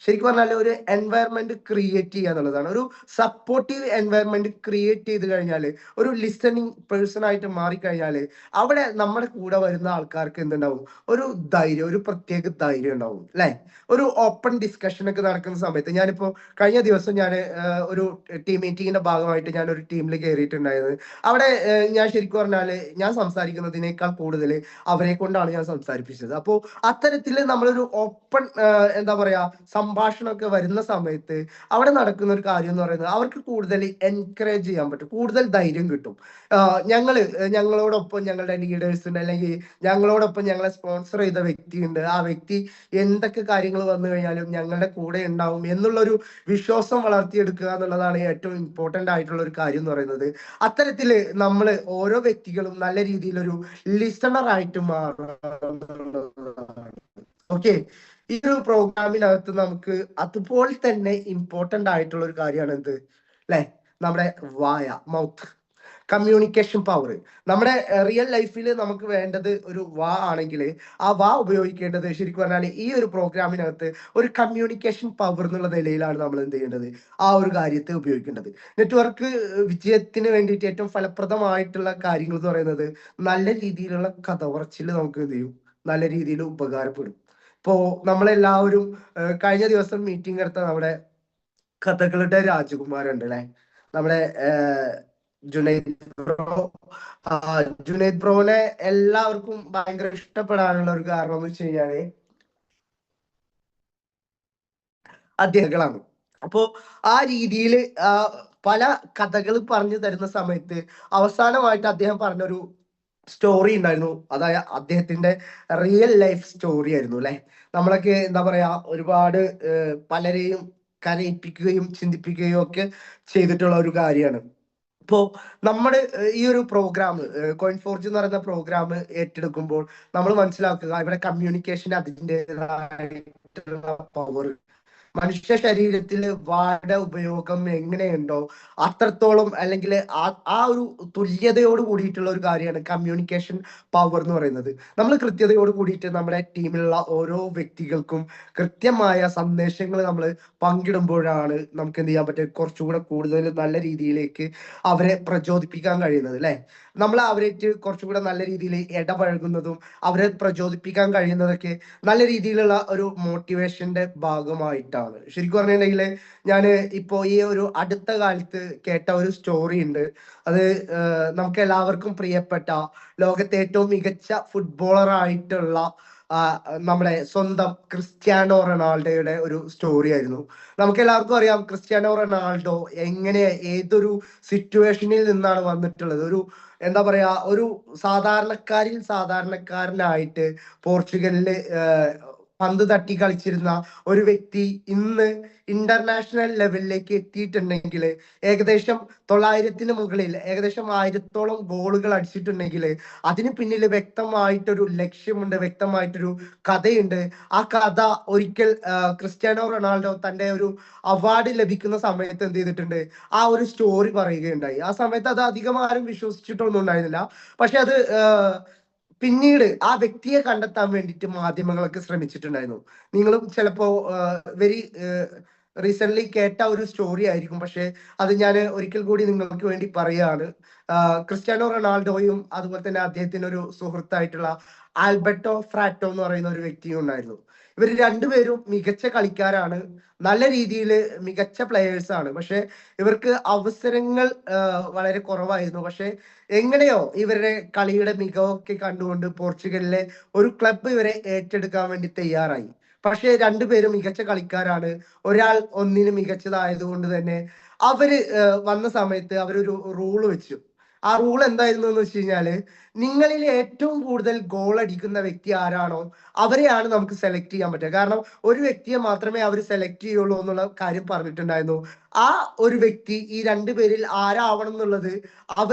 ശരിക്കും പറഞ്ഞാൽ ഒരു എൻവയറമെന്റ് ക്രിയേറ്റ് ചെയ്യുക എന്നുള്ളതാണ്. ഒരു സപ്പോർട്ടീവ് എൻവയറമെന്റ് ക്രിയേറ്റ് ചെയ്ത് കഴിഞ്ഞാൽ, ഒരു ലിസണിങ് പേഴ്സൺ ആയിട്ട് മാറിക്കഴിഞ്ഞാൽ അവിടെ നമ്മുടെ കൂടെ വരുന്ന ആൾക്കാർക്ക് എന്തുണ്ടാവും, ഒരു ധൈര്യം, ഒരു പ്രത്യേക ധൈര്യം ഉണ്ടാവും അല്ലെ. ഒരു ഓപ്പൺ ഡിസ്കഷൻ ഒക്കെ നടക്കുന്ന സമയത്ത് ഞാനിപ്പോ കഴിഞ്ഞ ദിവസം ഞാൻ ഒരു ടീം മീറ്റിങ്ങിന്റെ ഭാഗമായിട്ട് ഞാൻ ഒരു ടീമിൽ കയറിയിട്ടുണ്ടായത്. അവിടെ ഞാൻ ശരിക്കും പറഞ്ഞാല് ഞാൻ സംസാരിക്കുന്നതിനേക്കാൾ കൂടുതൽ അവരെ കൊണ്ടാണ് ഞാൻ സംസാരിപ്പിച്ചത്. അപ്പോൾ അത്തരത്തില് നമ്മളൊരു ഓപ്പൺ എന്താ പറയാ സംഭാഷണമൊക്കെ വരുന്ന സമയത്ത് അവിടെ നടക്കുന്ന ഒരു കാര്യം എന്ന് പറയുന്നത് അവർക്ക് കൂടുതൽ എൻകറേജ് ചെയ്യാൻ പറ്റും, കൂടുതൽ ധൈര്യം കിട്ടും. ഞങ്ങളോടൊപ്പം ഞങ്ങളുടെ ലീഡേഴ്സ് ഉണ്ട്, അല്ലെങ്കിൽ ഞങ്ങളോടൊപ്പം ഞങ്ങളെ സ്പോൺസർ ചെയ്ത വ്യക്തിയുണ്ട്, ആ വ്യക്തി എന്തൊക്കെ കാര്യങ്ങൾ വന്നു കഴിഞ്ഞാലും ഞങ്ങളുടെ കൂടെ ഉണ്ടാവും എന്നുള്ളൊരു വിശ്വാസം വളർത്തിയെടുക്കുക എന്നുള്ളതാണ് ഏറ്റവും ഇമ്പോർട്ടന്റ് ആയിട്ടുള്ള ഒരു കാര്യം എന്ന് പറയുന്നത്. അത്തരത്തില് നമ്മൾ ഓരോ വ്യക്തികളും നല്ല രീതിയിൽ ഒരു ലിസണർ ആയിട്ട് മാറുക. ഓക്കെ, ഈ ഒരു പ്രോഗ്രാമിനകത്ത് നമുക്ക് അതുപോലെ തന്നെ ഇമ്പോർട്ടന്റ് ആയിട്ടുള്ള ഒരു കാര്യമാണ് എന്ത്, അല്ലെ, നമ്മുടെ വായ, മൗത്ത്, കമ്മ്യൂണിക്കേഷൻ പവർ. നമ്മുടെ റിയൽ ലൈഫിൽ നമുക്ക് വേണ്ടത് ഒരു വാ ആണെങ്കിൽ ആ വാ ഉപയോഗിക്കേണ്ടത് ശരിക്കും പറഞ്ഞാൽ ഈ ഒരു പ്രോഗ്രാമിനകത്ത് ഒരു കമ്മ്യൂണിക്കേഷൻ പവർ എന്നുള്ള നിലയിലാണ് നമ്മൾ എന്ത് ചെയ്യേണ്ടത്, ആ ഒരു കാര്യത്തെ ഉപയോഗിക്കേണ്ടത്. നെറ്റ്വർക്ക് വിജയത്തിന് വേണ്ടിയിട്ട് ഏറ്റവും ഫലപ്രദമായിട്ടുള്ള കാര്യങ്ങൾ എന്ന് പറയുന്നത് നല്ല രീതിയിലുള്ള കഥ പറച്ചിൽ നമുക്ക് എന്ത് ചെയ്യും, നല്ല രീതിയിൽ ഉപകാരപ്പെടും. ഇപ്പോ നമ്മളെല്ലാവരും കഴിഞ്ഞ ദിവസം മീറ്റിംഗ് എടുത്ത നമ്മുടെ കഥകളുടെ രാജകുമാരുണ്ട് അല്ലെ, നമ്മുടെ ജുനൈദ് ബ്രോ. ജുനൈദ് ബ്രോനെ എല്ലാവർക്കും ഭയങ്കര ഇഷ്ടപ്പെടാനുള്ള ഒരു കാരണം എന്ന് വെച്ച് കഴിഞ്ഞാല് അദ്ദേഹങ്ങളാണ്. അപ്പോ ആ രീതിയിൽ പല കഥകൾ പറഞ്ഞു തരുന്ന സമയത്ത് അവസാനമായിട്ട് അദ്ദേഹം പറഞ്ഞൊരു സ്റ്റോറി ഉണ്ടായിരുന്നു. അതായത് അദ്ദേഹത്തിന്റെ റിയൽ ലൈഫ് സ്റ്റോറി ആയിരുന്നു അല്ലെ. നമ്മളൊക്കെ എന്താ പറയാ ഒരുപാട് പലരെയും കരയിപ്പിക്കുകയും ചിന്തിപ്പിക്കുകയും ഒക്കെ ചെയ്തിട്ടുള്ള ഒരു കാര്യമാണ്. ഇപ്പോ നമ്മൾ ഈ ഒരു പ്രോഗ്രാം കോയിൻ ഫോർജ് എന്ന് പറയുന്ന പ്രോഗ്രാം ഏറ്റെടുക്കുമ്പോൾ നമ്മൾ മനസ്സിലാക്കുക ഇവിടെ കമ്മ്യൂണിക്കേഷൻ അതിൻ്റെതായിട്ടുള്ള പവർ, മനുഷ്യ ശരീരത്തിൽ വായുടെ ഉപയോഗം എങ്ങനെയുണ്ടോ അത്രത്തോളം, അല്ലെങ്കിൽ ആ ഒരു തുല്യതയോട് കൂടിയിട്ടുള്ള ഒരു കാര്യമാണ് കമ്മ്യൂണിക്കേഷൻ പവർ എന്ന് പറയുന്നത്. നമ്മൾ കൃത്യതയോട് കൂടിയിട്ട് നമ്മുടെ ടീമിലുള്ള ഓരോ വ്യക്തികൾക്കും കൃത്യമായ സന്ദേശങ്ങൾ നമ്മൾ പങ്കിടുമ്പോഴാണ് നമുക്ക് എന്ത് ചെയ്യാൻ പറ്റുക, കുറച്ചുകൂടെ കൂടുതൽ നല്ല രീതിയിലേക്ക് അവരെ പ്രചോദിപ്പിക്കാൻ കഴിയുന്നത് അല്ലെ. നമ്മൾ അവരേറ്റ് കുറച്ചുകൂടെ നല്ല രീതിയിൽ ഇടപഴകുന്നതും അവരെ പ്രചോദിപ്പിക്കാൻ കഴിയുന്നതൊക്കെ നല്ല രീതിയിലുള്ള ഒരു മോട്ടിവേഷന്റെ ഭാഗമായിട്ടാണ്. ശരിക്കും പറഞ്ഞിട്ടുണ്ടെങ്കിൽ ഞാൻ ഇപ്പോ ഈ ഒരു അടുത്ത കാലത്ത് കേട്ട ഒരു സ്റ്റോറി ഉണ്ട്. അത് നമുക്ക് എല്ലാവർക്കും പ്രിയപ്പെട്ട ലോകത്തെ ഏറ്റവും മികച്ച ഫുട്ബോളർ ആയിട്ടുള്ള നമ്മുടെ സ്വന്തം ക്രിസ്ത്യാനോ റൊണാൾഡോയുടെ ഒരു സ്റ്റോറി ആയിരുന്നു. നമുക്ക് എല്ലാവർക്കും അറിയാം ക്രിസ്ത്യാനോ റൊണാൾഡോ എങ്ങനെ ഏതൊരു സിറ്റുവേഷനിൽ നിന്നാണ് വന്നിട്ടുള്ളത്. ഒരു എന്താ പറയാ ഒരു സാധാരണക്കാരിൽ സാധാരണക്കാരനായിട്ട് പോർച്ചുഗലില് പന്ത് തട്ടി കളിച്ചിരുന്ന ഒരു വ്യക്തി ഇന്ന് ഇന്റർനാഷണൽ ലെവലിലേക്ക് എത്തിയിട്ടുണ്ടെങ്കിൽ ഏകദേശം 900-ന് മുകളിൽ ഏകദേശം 1000-ഓളം ഗോളുകൾ അടിച്ചിട്ടുണ്ടെങ്കിൽ അതിന് പിന്നിൽ വ്യക്തമായിട്ടൊരു ലക്ഷ്യമുണ്ട്, വ്യക്തമായിട്ടൊരു കഥയുണ്ട്. ആ കഥ ഒരിക്കൽ ക്രിസ്ത്യാനോ റൊണാൾഡോ തന്റെ ഒരു അവാർഡ് ലഭിക്കുന്ന സമയത്ത് എന്ത് ചെയ്തിട്ടുണ്ട്, ആ ഒരു സ്റ്റോറി പറയുകയുണ്ടായി. ആ സമയത്ത് അത് അധികം ആരും വിശ്വസിച്ചിട്ടൊന്നും ഉണ്ടായിരുന്നില്ല. പക്ഷെ അത് പിന്നീട് ആ വ്യക്തിയെ കണ്ടെത്താൻ വേണ്ടിയിട്ട് മാധ്യമങ്ങളൊക്കെ ശ്രമിച്ചിട്ടുണ്ടായിരുന്നു. നിങ്ങളും ചിലപ്പോ വെരി റീസെന്റ് കേട്ട ഒരു സ്റ്റോറി ആയിരിക്കും, പക്ഷെ അത് ഞാൻ ഒരിക്കൽ കൂടി നിങ്ങൾക്ക് വേണ്ടി പറയുകയാണ്. ക്രിസ്ത്യാനോ റൊണാൾഡോയും അതുപോലെ തന്നെ അദ്ദേഹത്തിന് ഒരു സുഹൃത്തായിട്ടുള്ള ആൽബർട്ടോ ഫ്രാറ്റോ എന്ന് പറയുന്ന ഒരു വ്യക്തിയും ഉണ്ടായിരുന്നു. ഇവർ രണ്ടുപേരും മികച്ച കളിക്കാരാണ്, നല്ല രീതിയിൽ മികച്ച പ്ലെയേഴ്സ് ആണ്. പക്ഷെ ഇവർക്ക് അവസരങ്ങൾ വളരെ കുറവായിരുന്നു. പക്ഷെ എങ്ങനെയോ ഇവരുടെ കളിയുടെ മികവൊക്കെ കണ്ടുകൊണ്ട് പോർച്ചുഗലിലെ ഒരു ക്ലബ്ബ് ഇവരെ ഏറ്റെടുക്കാൻ വേണ്ടി തയ്യാറായി. പക്ഷെ രണ്ടുപേരും മികച്ച കളിക്കാരാണ്. ഒരാൾ ഒന്നിന് മികച്ചതായത് കൊണ്ട് തന്നെ അവര് വന്ന സമയത്ത് അവരൊരു റൂള് വെച്ചു. ആ റൂൾ എന്തായിരുന്നു എന്ന് വെച്ച് കഴിഞ്ഞാല്, നിങ്ങളിൽ ഏറ്റവും കൂടുതൽ ഗോൾ അടിക്കുന്ന വ്യക്തി ആരാണോ അവരെയാണ് നമുക്ക് സെലക്ട് ചെയ്യാൻ പറ്റുക. കാരണം ഒരു വ്യക്തിയെ മാത്രമേ അവർ സെലക്ട് ചെയ്യുള്ളൂ എന്നുള്ള കാര്യം പറഞ്ഞിട്ടുണ്ടായിരുന്നു. ആ ഒരു വ്യക്തി ഈ രണ്ടുപേരിൽ ആരാവണം എന്നുള്ളത്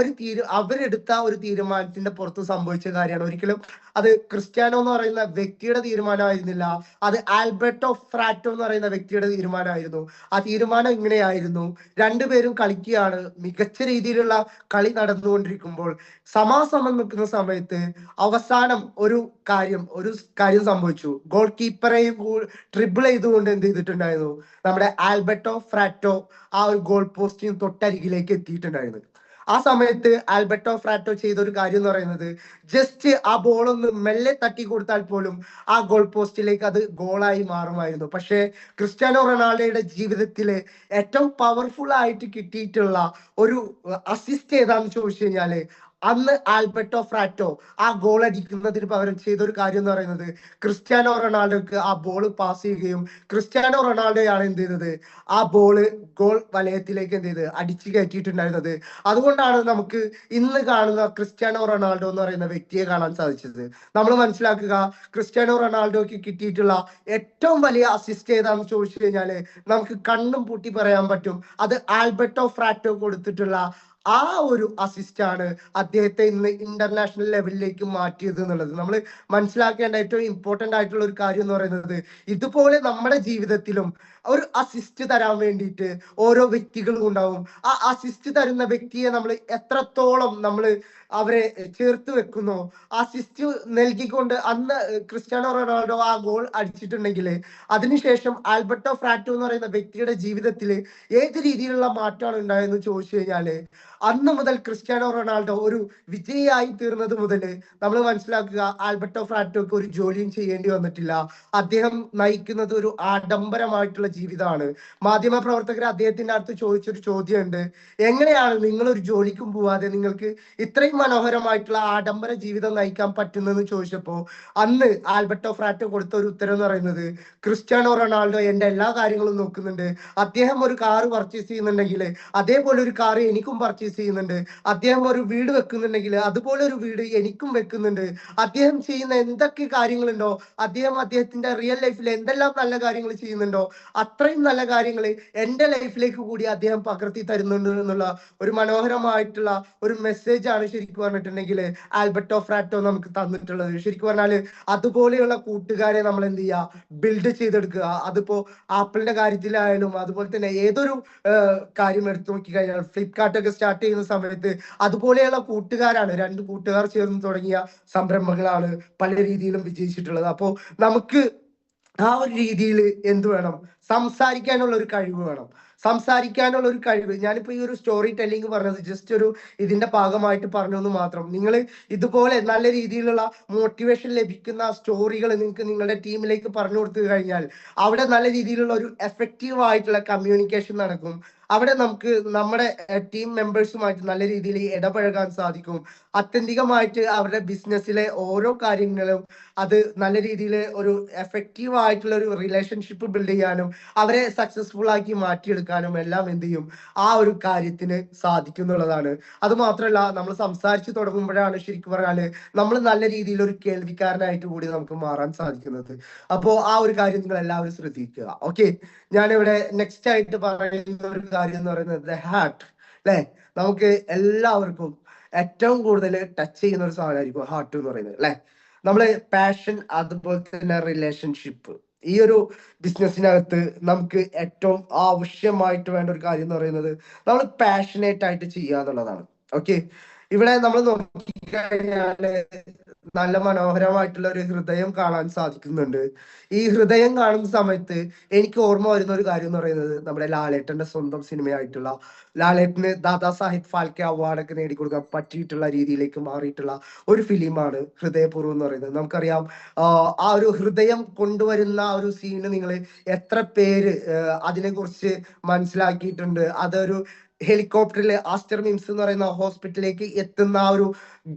അവരെടുത്ത ഒരു തീരുമാനത്തിന്റെ പുറത്ത് സംഭവിച്ച കാര്യമാണ്. ഒരിക്കലും അത് ക്രിസ്ത്യാനോ എന്ന് പറയുന്ന വ്യക്തിയുടെ തീരുമാനമായിരുന്നില്ല, അത് ആൽബർട്ടോ ഫ്രാറ്റോ എന്ന് പറയുന്ന വ്യക്തിയുടെ തീരുമാനമായിരുന്നു. ആ തീരുമാനം ഇങ്ങനെയായിരുന്നു: രണ്ടുപേരും കളിക്കുകയാണ്, മികച്ച രീതിയിലുള്ള കളി നടന്നുകൊണ്ടിരിക്കുമ്പോൾ സമാസമം നിൽക്കുന്ന സമയത്ത് അവസാനം ഒരു കാര്യം സംഭവിച്ചു. ഗോൾ കീപ്പറെയും ട്രിബിൾ ചെയ്തുകൊണ്ട് എന്ത് ചെയ്തിട്ടുണ്ടായിരുന്നു, നമ്മുടെ ആൽബർട്ടോ ഫ്രാറ്റോ ആ ഒരു ഗോൾ പോസ്റ്റിന് തൊട്ടരികിലേക്ക് എത്തിയിട്ടുണ്ടായിരുന്നു. ആ സമയത്ത് ആൽബർട്ടോ ഫ്രാറ്റോ ചെയ്ത ഒരു കാര്യം എന്ന് പറയുന്നത് ജസ്റ്റ് ആ ബോൾ ഒന്ന് മെല്ലെ തട്ടി കൊടുത്താൽ പോലും ആ ഗോൾ പോസ്റ്റിലേക്ക് അത് ഗോളായി മാറുമായിരുന്നു. പക്ഷേ ക്രിസ്ത്യാനോ റൊണാൾഡോയുടെ ജീവിതത്തില് ഏറ്റവും പവർഫുൾ ആയിട്ട് കിട്ടിയിട്ടുള്ള ഒരു അസിസ്റ്റ് ഏതാന്ന് ചോദിച്ചു കഴിഞ്ഞാല് അന്ന് ആൽബർട്ടോ ഫ്രാറ്റോ ആ ഗോൾ അടിക്കുന്നതിന് പകരം ചെയ്തൊരു കാര്യം എന്ന് പറയുന്നത് ക്രിസ്ത്യാനോ റൊണാൾഡോക്ക് ആ ബോൾ പാസ് ചെയ്യുകയും ക്രിസ്ത്യാനോ റൊണാൾഡോയാണ് എന്ത് ചെയ്തത് ആ ബോള് ഗോൾ വലയത്തിലേക്ക് എന്ത് ചെയ്ത് അടിച്ചു കയറ്റിയിട്ടുണ്ടായിരുന്നത്. അതുകൊണ്ടാണ് നമുക്ക് ഇന്ന് കാണുന്ന ക്രിസ്ത്യാനോ റൊണാൾഡോ എന്ന് പറയുന്ന വ്യക്തിയെ കാണാൻ സാധിച്ചത്. നമ്മൾ മനസ്സിലാക്കുക, ക്രിസ്ത്യാനോ റൊണാൾഡോക്ക് കിട്ടിയിട്ടുള്ള ഏറ്റവും വലിയ അസിസ്റ്റ് ഏതാണെന്ന് ചോദിച്ചു കഴിഞ്ഞാല് നമുക്ക് കണ്ണും പൂട്ടി പറയാൻ പറ്റും, അത് ആൽബർട്ടോ ഫ്രാറ്റോ കൊടുത്തിട്ടുള്ള ആ ഒരു അസിസ്റ്റ് ആണ് അദ്ദേഹത്തെ ഇന്ന് ഇന്റർനാഷണൽ ലെവലിലേക്ക് മാറ്റിയത് എന്നുള്ളത് നമ്മൾ മനസ്സിലാക്കേണ്ട ഏറ്റവും ഇമ്പോർട്ടന്റ് ആയിട്ടുള്ള ഒരു കാര്യം എന്ന് പറയുന്നത്, ഇതുപോലെ നമ്മുടെ ജീവിതത്തിലും ഒരു അസിസ്റ്റ് തരാൻ വേണ്ടിയിട്ട് ഓരോ വ്യക്തികളും ഉണ്ടാവും. ആ അസിസ്റ്റ് തരുന്ന വ്യക്തിയെ നമ്മൾ എത്രത്തോളം നമ്മൾ അവരെ ചേർത്ത് വെക്കുന്നു, അസിസ്റ്റ് നൽകിക്കൊണ്ട് അന്ന് ക്രിസ്ത്യാനോ റൊണാൾഡോ ആ ഗോൾ അടിച്ചിട്ടുണ്ടെങ്കിൽ അതിനുശേഷം ആൽബർട്ടോ ഫ്രാറ്റോ എന്ന് പറയുന്ന വ്യക്തിയുടെ ജീവിതത്തിൽ ഏത് രീതിയിലുള്ള മാറ്റമാണ് ഉണ്ടായെന്ന് ചോദിച്ചു കഴിഞ്ഞാല്, അന്ന് മുതൽ ക്രിസ്ത്യാനോ റൊണാൾഡോ ഒരു വിജയിയായി തീർന്നത് മുതൽ നമ്മൾ മനസ്സിലാക്കുക, ആൽബർട്ടോ ഫ്രാറ്റോക്ക് ഒരു ജോലിയും ചെയ്യേണ്ടി വന്നിട്ടില്ല. അദ്ദേഹം നയിക്കുന്നത് ഒരു ആഡംബരമായിട്ടുള്ള ജീവിതമാണ്. മാധ്യമ പ്രവർത്തകർ അദ്ദേഹത്തിന്റെ അടുത്ത് ചോദിച്ചൊരു ചോദ്യമുണ്ട്, എങ്ങനെയാണ് നിങ്ങൾ ഒരു ജോലിക്കും പോവാതെ നിങ്ങൾക്ക് ഇത്രയും മനോഹരമായിട്ടുള്ള ആഡംബര ജീവിതം നയിക്കാൻ പറ്റുന്നെന്ന് ചോദിച്ചപ്പോ അന്ന് ആൽബർട്ടോ ഫ്രാറ്റോ കൊടുത്ത ഒരു ഉത്തരം എന്ന് പറയുന്നത്, ക്രിസ്ത്യാനോ റൊണാൾഡോ എന്റെ എല്ലാ കാര്യങ്ങളും നോക്കുന്നുണ്ട്. അദ്ദേഹം ഒരു കാറ് പർച്ചേസ് ചെയ്യുന്നുണ്ടെങ്കിൽ അതേപോലെ ഒരു കാറ് എനിക്കും പർച്ചേസ് ചെയ്യുന്നുണ്ട്. അദ്ദേഹം ഒരു വീട് വെക്കുന്നുണ്ടെങ്കിൽ അതുപോലെ ഒരു വീട് എനിക്കും വെക്കുന്നുണ്ട്. അദ്ദേഹം ചെയ്യുന്ന എന്തൊക്കെ കാര്യങ്ങളുണ്ടോ, അദ്ദേഹത്തിന്റെ റിയൽ ലൈഫിൽ എന്തെല്ലാം നല്ല കാര്യങ്ങൾ ചെയ്യുന്നുണ്ടോ അത്രയും നല്ല കാര്യങ്ങൾ എന്റെ ലൈഫിലേക്ക് കൂടി അദ്ദേഹം പകർത്തി തരുന്നുണ്ട് എന്നുള്ള ഒരു മനോഹരമായിട്ടുള്ള ഒരു മെസ്സേജ് ആണ് ശരിക്കും പറഞ്ഞിട്ടുണ്ടെങ്കിൽ ആൽബർട്ടോ ഫ്രാറ്റോ നമുക്ക് തന്നിട്ടുള്ളത്. ശരിക്കും പറഞ്ഞാല് അതുപോലെയുള്ള കൂട്ടുകാരെ നമ്മൾ എന്ത് ചെയ്യുക, ബിൽഡ് ചെയ്തെടുക്കുക. അതിപ്പോ ആപ്പിളിന്റെ കാര്യത്തിലായാലും അതുപോലെ തന്നെ ഏതൊരു കാര്യം എടുത്തു നോക്കി കഴിഞ്ഞാൽ, ഫ്ലിപ്കാർട്ട് ഒക്കെ സ്റ്റാർട്ട് ചെയ്യുന്ന സമയത്ത് അതുപോലെയുള്ള കൂട്ടുകാരാണ്, രണ്ട് കൂട്ടുകാർ ചേർന്ന് തുടങ്ങിയ സംരംഭങ്ങളാണ് പല രീതിയിലും വിജയിച്ചിട്ടുള്ളത്. അപ്പോ നമുക്ക് ആ ഒരു രീതിയിൽ എന്ത് വേണം, സംസാരിക്കാനുള്ള ഒരു കഴിവ് വേണം. സംസാരിക്കാനുള്ള ഒരു കഴിവ്, ഞാനിപ്പോ ഈ ഒരു സ്റ്റോറി ടെല്ലിംഗ് പറഞ്ഞത് ജസ്റ്റ് ഒരു ഇതിന്റെ ഭാഗമായിട്ട് പറഞ്ഞെന്ന് മാത്രം. നിങ്ങൾ ഇതുപോലെ നല്ല രീതിയിലുള്ള മോട്ടിവേഷൻ ലഭിക്കുന്ന സ്റ്റോറികൾ നിങ്ങൾക്ക് നിങ്ങളുടെ ടീമിലേക്ക് പറഞ്ഞു കൊടുത്തു കഴിഞ്ഞാൽ അവിടെ നല്ല രീതിയിലുള്ള ഒരു എഫക്റ്റീവ് ആയിട്ടുള്ള കമ്മ്യൂണിക്കേഷൻ നടക്കും. അവിടെ നമുക്ക് നമ്മുടെ ടീം മെമ്പേഴ്സുമായിട്ട് നല്ല രീതിയിൽ ഇടപഴകാൻ സാധിക്കും. അത്യന്തികമായിട്ട് അവരുടെ ബിസിനസ്സിലെ ഓരോ കാര്യങ്ങളും അത് നല്ല രീതിയിൽ ഒരു എഫക്റ്റീവ് ആയിട്ടുള്ള ഒരു റിലേഷൻഷിപ്പ് ബിൽഡ് ചെയ്യാനും അവരെ സക്സസ്ഫുൾ ആക്കി മാറ്റിയെടുക്കാനും എല്ലാം എന്ത് ചെയ്യും, ആ ഒരു കാര്യത്തിന് സാധിക്കും എന്നുള്ളതാണ്. അത് മാത്രമല്ല, നമ്മൾ സംസാരിച്ചു തുടങ്ങുമ്പോഴാണ് ശരിക്കും പറഞ്ഞാല് നമ്മൾ നല്ല രീതിയിൽ ഒരു കേൾവിക്കാരനായിട്ട് കൂടി നമുക്ക് മാറാൻ സാധിക്കുന്നത്. അപ്പോ ആ ഒരു കാര്യം നിങ്ങൾ എല്ലാവരും ശ്രദ്ധിക്കുക. ഓക്കെ, ഞാനിവിടെ നെക്സ്റ്റ് ആയിട്ട് പറയുന്ന ഒരു കാര്യം എന്ന് പറയുന്നത് ഹാർട്ട്, അല്ലെ? നമുക്ക് എല്ലാവർക്കും ഏറ്റവും കൂടുതൽ ടച്ച് ചെയ്യുന്ന ഒരു സാധനമായിരിക്കും ഹാർട്ട് എന്ന് പറയുന്നത്, അല്ലെ? നമ്മള് പാഷൻ അതുപോലെ തന്നെ റിലേഷൻഷിപ്പ്, ഈ ഒരു ബിസിനസ്സിനകത്ത് നമുക്ക് ഏറ്റവും ആവശ്യമായിട്ട് വേണ്ട ഒരു കാര്യം എന്ന് പറയുന്നത് നമ്മൾ പാഷനേറ്റ് ആയിട്ട് ചെയ്യുക എന്നുള്ളതാണ്. ഓക്കെ, ഇവിടെ നമ്മൾ നോക്കിക്കഴിഞ്ഞാല് നല്ല മനോഹരമായിട്ടുള്ള ഒരു ഹൃദയം കാണാൻ സാധിക്കുന്നുണ്ട്. ഈ ഹൃദയം കാണുന്ന സമയത്ത് എനിക്ക് ഓർമ്മ വരുന്ന ഒരു കാര്യം എന്ന് പറയുന്നത് നമ്മുടെ ലാലേട്ടന്റെ സ്വന്തം സിനിമയായിട്ടുള്ള, ലാലേട്ടന് ദാദാ സാഹിബ് ഫാൽക്കെ അവാർഡൊക്കെ നേടിക്കൊടുക്കാൻ പറ്റിയിട്ടുള്ള രീതിയിലേക്ക് മാറിയിട്ടുള്ള ഒരു ഫിലിമാണ് ഹൃദയപൂർവ്വം എന്ന് പറയുന്നത്. നമുക്കറിയാം, ആ ഒരു ഹൃദയം കൊണ്ടുവരുന്ന ഒരു സീന് നിങ്ങൾ എത്ര പേര് അതിനെ കുറിച്ച് മനസ്സിലാക്കിയിട്ടുണ്ട്? അതൊരു ഹെലികോപ്റ്ററിൽ ആസ്റ്റർ മിംസ് എന്ന് പറയുന്ന ഹോസ്പിറ്റലിലേക്ക് എത്തുന്ന ആ ഒരു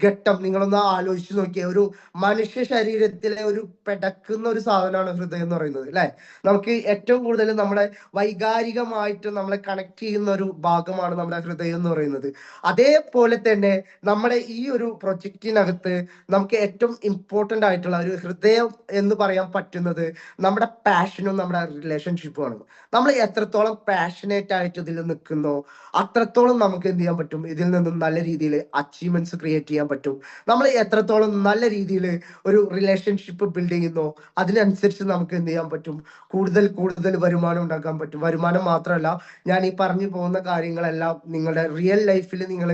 ഘട്ടം നിങ്ങളൊന്ന് ആലോചിച്ച് നോക്കിയ, ഒരു മനുഷ്യ ശരീരത്തിലെ ഒരു പെടക്കുന്ന ഒരു സാധനമാണ് ഹൃദയം എന്ന് പറയുന്നത്, അല്ലെ? നമുക്ക് ഏറ്റവും കൂടുതൽ നമ്മളെ വൈകാരികമായിട്ട് നമ്മളെ കണക്ട് ചെയ്യുന്ന ഒരു ഭാഗമാണ് നമ്മുടെ ഹൃദയം എന്ന് പറയുന്നത്. അതേപോലെ തന്നെ നമ്മുടെ ഈ ഒരു പ്രൊജക്റ്റിനകത്ത് നമുക്ക് ഏറ്റവും ഇമ്പോർട്ടന്റ് ആയിട്ടുള്ള ഒരു ഹൃദയം എന്ന് പറയാൻ പറ്റുന്നത് നമ്മുടെ പാഷനും നമ്മുടെ റിലേഷൻഷിപ്പുമാണ്. നമ്മൾ എത്രത്തോളം പാഷനേറ്റ് ആയിട്ട് ഇതിൽ നിൽക്കുന്നോ അത്രത്തോളം നമുക്ക് എന്ത് ചെയ്യാൻ പറ്റും, ഇതിൽ നിന്നും നല്ല രീതിയിൽ അച്ചീവ്മെന്റ്സ് ക്രിയേറ്റ് ചെയ്യാൻ പറ്റും. നമ്മൾ എത്രത്തോളം നല്ല രീതിയിൽ ഒരു റിലേഷൻഷിപ്പ് ബിൽഡ് ചെയ്യുന്നോ അതിനനുസരിച്ച് നമുക്ക് എന്ത് ചെയ്യാൻ പറ്റും, കൂടുതൽ കൂടുതൽ വരുമാനം ഉണ്ടാക്കാൻ പറ്റും. വരുമാനം മാത്രമല്ല, ഞാൻ ഈ പറഞ്ഞു പോകുന്ന കാര്യങ്ങളെല്ലാം നിങ്ങളുടെ റിയൽ ലൈഫിൽ നിങ്ങൾ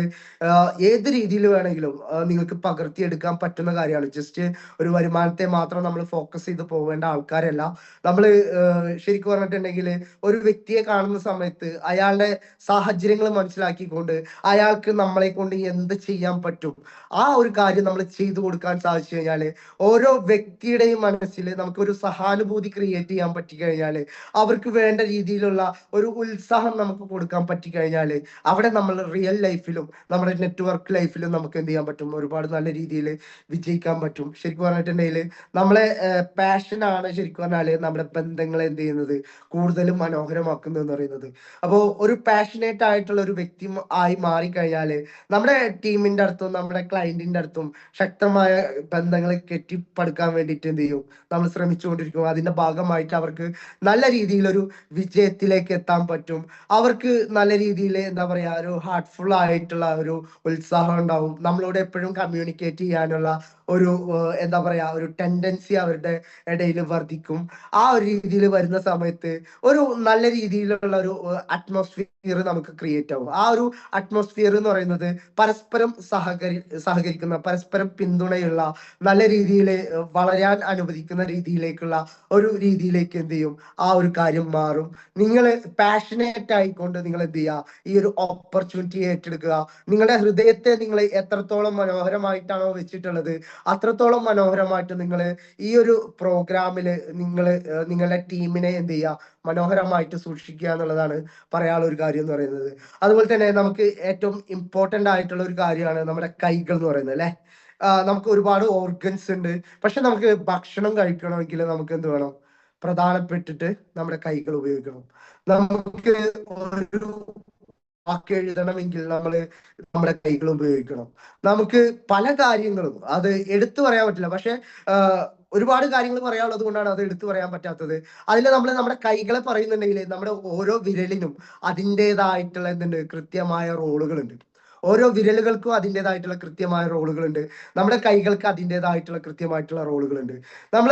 ഏത് രീതിയിൽ വേണമെങ്കിലും നിങ്ങൾക്ക് പകർത്തിയെടുക്കാൻ പറ്റുന്ന കാര്യമാണ്. ജസ്റ്റ് ഒരു വരുമാനത്തെ മാത്രം നമ്മൾ ഫോക്കസ് ചെയ്ത് പോവേണ്ട ആൾക്കാരല്ല നമ്മൾ. ശരിക്കും പറഞ്ഞിട്ടുണ്ടെങ്കിൽ ഒരു വ്യക്തിയെ കാണുന്ന സമയത്ത് അയാളുടെ സാഹചര്യം സാഹചര്യങ്ങൾ മനസ്സിലാക്കിക്കൊണ്ട് അയാൾക്ക് നമ്മളെ കൊണ്ട് എന്ത് ചെയ്യാൻ പറ്റും ആ ഒരു കാര്യം നമ്മൾ ചെയ്തു കൊടുക്കാൻ സാധിച്ചു കഴിഞ്ഞാല് ഓരോ വ്യക്തിയുടെയും മനസ്സിൽ നമുക്ക് ഒരു സഹാനുഭൂതി ക്രിയേറ്റ് ചെയ്യാൻ പറ്റി കഴിഞ്ഞാല് അവർക്ക് വേണ്ട രീതിയിലുള്ള ഒരു ഉത്സാഹം നമുക്ക് കൊടുക്കാൻ പറ്റി കഴിഞ്ഞാല് അവിടെ നമ്മൾ റിയൽ ലൈഫിലും നമ്മുടെ നെറ്റ്വർക്ക് ലൈഫിലും നമുക്ക് എന്ത് ചെയ്യാൻ പറ്റും, ഒരുപാട് നല്ല രീതിയിൽ വിജയിക്കാൻ പറ്റും. ശരിക്കും പറഞ്ഞിട്ടുണ്ടെങ്കിൽ നമ്മളെ പാഷനാണ് ശരിക്കും പറഞ്ഞാല് നമ്മുടെ ബന്ധങ്ങളെ എന്ത് ചെയ്യുന്നത് കൂടുതലും മനോഹരമാക്കുന്നത് എന്ന് പറയുന്നത്. അപ്പോൾ ഒരു പാഷനേറ്റ് ആയിട്ടുള്ള ഒരു വ്യക്തി ആയി മാറിക്കഴിഞ്ഞാല് നമ്മുടെ ടീമിന്റെ അടുത്തും നമ്മുടെ ക്ലയന്റിന്റെ അടുത്തും ശക്തമായ ബന്ധങ്ങൾ കെട്ടിപ്പടുക്കാൻ വേണ്ടിയിട്ട് എന്ത് ചെയ്യും, നമ്മൾ ശ്രമിച്ചുകൊണ്ടിരിക്കും. അതിന്റെ ഭാഗമായിട്ട് അവർക്ക് നല്ല രീതിയിലൊരു വിജയത്തിലേക്ക് എത്താൻ പറ്റും. അവർക്ക് നല്ല രീതിയിൽ എന്താ പറയാ ഒരു ഹാർട്ട്ഫുൾ ആയിട്ടുള്ള ഒരു ഉത്സാഹം ഉണ്ടാവും. നമ്മളോട് എപ്പോഴും കമ്മ്യൂണിക്കേറ്റ് ചെയ്യാനുള്ള ഒരു എന്താ പറയാ ഒരു ടെൻഡൻസി അവരുടെ ഇടയിൽ വർദ്ധിക്കും. ആ ഒരു രീതിയിൽ വരുന്ന സമയത്ത് ഒരു നല്ല രീതിയിലുള്ള ഒരു അറ്റ്മോസ്ഫിയർ നമുക്ക് ക്രിയേറ്റ് ആവും. ആ ഒരു അറ്റ്മോസ്ഫിയർ എന്ന് പറയുന്നത് പരസ്പരം സഹകരിക്കുന്ന പരസ്പരം പിന്തുണയുള്ള നല്ല രീതിയിൽ വളരാൻ അനുവദിക്കുന്ന രീതിയിലേക്കുള്ള ഒരു രീതിയിലേക്ക് എന്ത് ചെയ്യും ആ ഒരു കാര്യം മാറും. നിങ്ങൾ പാഷനേറ്റ് ആയിക്കൊണ്ട് നിങ്ങൾ എന്ത് ചെയ്യുക, ഈ ഒരു ഓപ്പർച്യൂണിറ്റി ഏറ്റെടുക്കുക. നിങ്ങളുടെ ഹൃദയത്തെ നിങ്ങൾ എത്രത്തോളം മനോഹരമായിട്ടാണോ വെച്ചിട്ടുള്ളത് അത്രത്തോളം മനോഹരമായിട്ട് നിങ്ങൾ ഈ ഒരു പ്രോഗ്രാമിൽ നിങ്ങൾ നിങ്ങളുടെ ടീമിനെ എന്ത് ചെയ്യുക മനോഹരമായിട്ട് സൂക്ഷിക്കുക എന്നുള്ളതാണ് പറയാനുള്ള ഒരു കാര്യം എന്ന് പറയുന്നത്. അതുപോലെ തന്നെ നമുക്ക് ഏറ്റവും ഇമ്പോർട്ടന്റ് ആയിട്ടുള്ള ഒരു കാര്യമാണ് നമ്മുടെ കൈകൾ എന്ന് പറയുന്നത് അല്ലെ. നമുക്ക് ഒരുപാട് ഓർഗൻസ് ഉണ്ട്, പക്ഷെ നമുക്ക് ഭക്ഷണം കഴിക്കണമെങ്കിൽ നമുക്ക് എന്ത് വേണം, പ്രധാനപ്പെട്ടിട്ട് നമ്മുടെ കൈകൾ ഉപയോഗിക്കണം. നമുക്ക് ഒരു വാക്ക് എഴുതണമെങ്കിൽ നമ്മുടെ കൈകൾ ഉപയോഗിക്കണം. നമുക്ക് പല കാര്യങ്ങളും അത് എടുത്തു പറയാൻ പറ്റില്ല, പക്ഷെ ഒരുപാട് കാര്യങ്ങൾ പറയാനുള്ളത് കൊണ്ടാണ് അത് എടുത്തു പറയാൻ പറ്റാത്തത്. അതിൽ നമ്മൾ നമ്മുടെ കൈകളെ പറയുന്നുണ്ടെങ്കിൽ നമ്മുടെ ഓരോ വിരലിനും അതിൻ്റെതായിട്ടുള്ള എന്തുണ്ട്, കൃത്യമായ റോളുകളുണ്ട്. ഓരോ വിരലുകൾക്കും അതിൻ്റെതായിട്ടുള്ള കൃത്യമായ റോളുകളുണ്ട്. നമ്മുടെ കൈകൾക്ക് അതിൻ്റെതായിട്ടുള്ള കൃത്യമായിട്ടുള്ള റോളുകളുണ്ട്. നമ്മൾ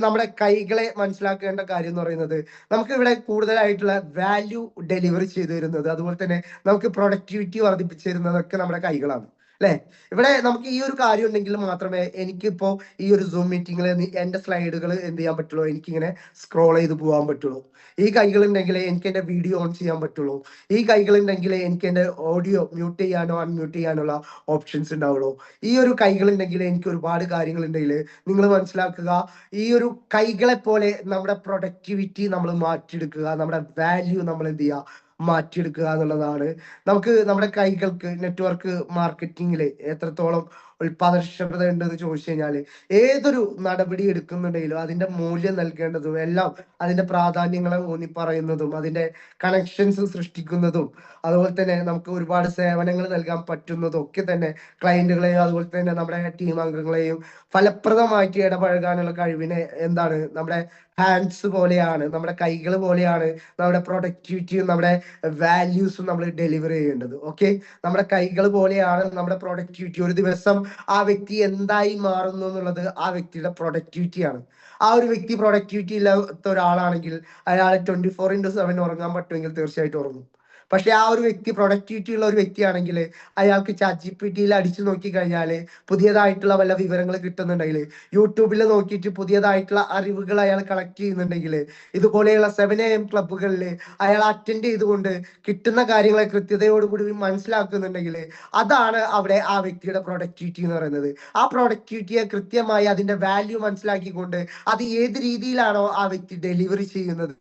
നമ്മുടെ കൈകളെ മനസ്സിലാക്കേണ്ട കാര്യം എന്ന് പറയുന്നത് നമുക്ക് ഇവിടെ കൂടുതലായിട്ടുള്ള വാല്യൂ ഡെലിവറി ചെയ്തു തരുന്നത്, അതുപോലെ തന്നെ നമുക്ക് പ്രൊഡക്ടിവിറ്റി വർദ്ധിപ്പിച്ചു തരുന്നതൊക്കെ നമ്മുടെ കൈകളാണ് അല്ലെ. ഇവിടെ നമുക്ക് ഈ ഒരു കാര്യം ഉണ്ടെങ്കിൽ മാത്രമേ എനിക്കിപ്പോ ഈ ഒരു സൂം മീറ്റിംഗിൽ എന്റെ സ്ലൈഡുകൾ എന്ത് ചെയ്യാൻ പറ്റുള്ളൂ, എനിക്കിങ്ങനെ സ്ക്രോൾ ചെയ്ത് പോകാൻ പറ്റുള്ളൂ. ഈ കൈകൾ ഉണ്ടെങ്കിൽ എനിക്ക് എന്റെ വീഡിയോ ഓൺ ചെയ്യാൻ പറ്റുള്ളൂ. ഈ കൈകൾ ഉണ്ടെങ്കിൽ എനിക്ക് എന്റെ ഓഡിയോ മ്യൂട്ട് ചെയ്യാനോ അൺമ്യൂട്ട് ചെയ്യാനുള്ള ഓപ്ഷൻസ് ഉണ്ടാവുള്ളൂ. ഈ ഒരു കൈകൾ ഉണ്ടെങ്കിൽ എനിക്ക് ഒരുപാട് കാര്യങ്ങൾ ഉണ്ടെങ്കിൽ നിങ്ങൾ മനസ്സിലാക്കുക, ഈ ഒരു കൈകളെ പോലെ നമ്മുടെ പ്രൊഡക്ടിവിറ്റി നമ്മൾ മാറ്റിയെടുക്കുക, നമ്മുടെ വാല്യൂ നമ്മൾ എന്ത് ചെയ്യുക മാറ്റിയെടുക്കുക എന്നുള്ളതാണ്. നമുക്ക് നമ്മുടെ കൈകൾക്ക് നെറ്റ്വർക്ക് മാർക്കറ്റിംഗിൽ എത്രത്തോളം ഉൽപാദനക്ഷമത ഉണ്ടെന്ന് ചോദിച്ചു കഴിഞ്ഞാല് ഏതൊരു നടപടി എടുക്കുന്നുണ്ടെങ്കിലും അതിന്റെ മൂല്യം നൽകേണ്ടതും എല്ലാം അതിന്റെ പ്രാധാന്യങ്ങളെ ഊന്നി പറയുന്നതും അതിന്റെ കണക്ഷൻസ് സൃഷ്ടിക്കുന്നതും അതുപോലെ തന്നെ നമുക്ക് ഒരുപാട് സേവനങ്ങൾ നൽകാൻ പറ്റുന്നതും ഒക്കെ തന്നെ ക്ലയന്റുകളെയും അതുപോലെ തന്നെ നമ്മുടെ ടീം അംഗങ്ങളെയും ഫലപ്രദമായിട്ട് ഇടപഴകാനുള്ള കഴിവിനെ എന്താണ് നമ്മുടെ ഹാൻഡ്സ് പോലെയാണ്, നമ്മുടെ കൈകൾ പോലെയാണ് നമ്മുടെ പ്രൊഡക്ടിവിറ്റിയും നമ്മുടെ വാല്യൂസും നമ്മൾ ഡെലിവർ ചെയ്യേണ്ടത്. ഓക്കെ, നമ്മുടെ കൈകൾ പോലെയാണ് നമ്മുടെ പ്രൊഡക്ടിവിറ്റി. ഒരു ദിവസം ആ വ്യക്തി എന്തായി മാറുന്നു എന്നുള്ളത് ആ വ്യക്തിയുടെ പ്രൊഡക്ടിവിറ്റിയാണ്. ആ ഒരു വ്യക്തി പ്രൊഡക്ടിവിറ്റി ഇല്ലാത്ത ഒരാളാണെങ്കിൽ അയാൾ 24/7 ഉറങ്ങാൻ പറ്റുമെങ്കിൽ തീർച്ചയായിട്ടും ഉറങ്ങും. പക്ഷെ ആ ഒരു വ്യക്തി പ്രൊഡക്ടിവിറ്റി ഉള്ള ഒരു വ്യക്തിയാണെങ്കിൽ അയാൾക്ക് ChatGPT അടിച്ചു നോക്കി കഴിഞ്ഞാൽ പുതിയതായിട്ടുള്ള വല്ല വിവരങ്ങൾ കിട്ടുന്നുണ്ടെങ്കിൽ, യൂട്യൂബിൽ നോക്കിയിട്ട് പുതിയതായിട്ടുള്ള അറിവുകൾ അയാൾ കളക്ട് ചെയ്യുന്നുണ്ടെങ്കിൽ, ഇതുപോലെയുള്ള 7 AM ക്ലബുകളിൽ അയാൾ അറ്റൻഡ് ചെയ്തുകൊണ്ട് കിട്ടുന്ന കാര്യങ്ങളെ കൃത്യതയോടുകൂടി മനസ്സിലാക്കുന്നുണ്ടെങ്കിൽ അതാണ് അവിടെ ആ വ്യക്തിയുടെ പ്രൊഡക്ടിവിറ്റി എന്ന് പറയുന്നത്. ആ പ്രൊഡക്ടിവിറ്റിയെ കൃത്യമായി അതിന്റെ വാല്യൂ മനസ്സിലാക്കിക്കൊണ്ട് അത് ഏത് രീതിയിലാണോ ആ വ്യക്തി ഡെലിവറി ചെയ്യുന്നത്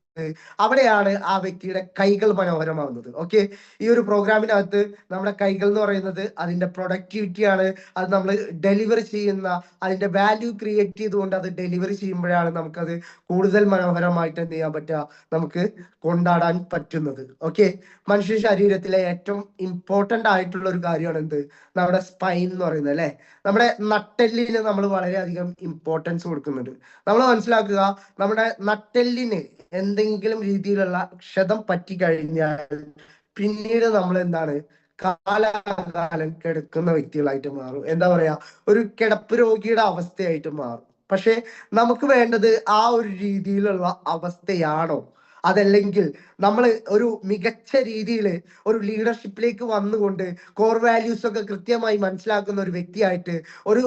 അവിടെയാണ് ആ വ്യക്തിയുടെ കൈകൾ മനോഹരമാവുന്നത്. ഓക്കെ, ഈ ഒരു പ്രോഗ്രാമിനകത്ത് നമ്മുടെ കൈകൾ എന്ന് പറയുന്നത് അതിന്റെ പ്രൊഡക്ടിവിറ്റിയാണ്. അത് നമ്മൾ ഡെലിവറി ചെയ്യുന്ന അതിന്റെ വാല്യൂ ക്രിയേറ്റ് ചെയ്തുകൊണ്ട് അത് ഡെലിവറി ചെയ്യുമ്പോഴാണ് നമുക്കത് കൂടുതൽ മനോഹരമായിട്ട് എന്ത് ചെയ്യാൻ പറ്റുക, നമുക്ക് കൊണ്ടാടാൻ പറ്റുന്നത്. ഓക്കെ, മനുഷ്യ ശരീരത്തിലെ ഏറ്റവും ഇമ്പോർട്ടന്റ് ആയിട്ടുള്ള ഒരു കാര്യമാണ് എന്ത്, നമ്മുടെ സ്പൈൻ എന്ന് പറയുന്നത് അല്ലെ. നമ്മുടെ നട്ടെല്ലിന് നമ്മൾ വളരെയധികം ഇമ്പോർട്ടൻസ് കൊടുക്കുന്നുണ്ട്. നമ്മൾ മനസ്സിലാക്കുക, നമ്മുടെ നട്ടെല്ലിന് എന്തെങ്കിലും രീതിയിലുള്ള ക്ഷതം പറ്റി കഴിഞ്ഞാൽ പിന്നീട് നമ്മൾ എന്താണ് കാലാകാലം കിടക്കുന്ന വ്യക്തികളായിട്ട് മാറും. എന്താ പറയാ, ഒരു കിടപ്പ് രോഗിയുടെ അവസ്ഥയായിട്ട് മാറും. പക്ഷെ നമുക്ക് വേണ്ടത് ആ ഒരു രീതിയിലുള്ള അവസ്ഥയാണോ, അതല്ലെങ്കിൽ നമ്മൾ ഒരു മികച്ച രീതിയിൽ ഒരു ലീഡർഷിപ്പിലേക്ക് വന്നുകൊണ്ട് കോർ വാല്യൂസ് ഒക്കെ കൃത്യമായി മനസ്സിലാക്കുന്ന ഒരു വ്യക്തിയായിട്ട്, ഒരു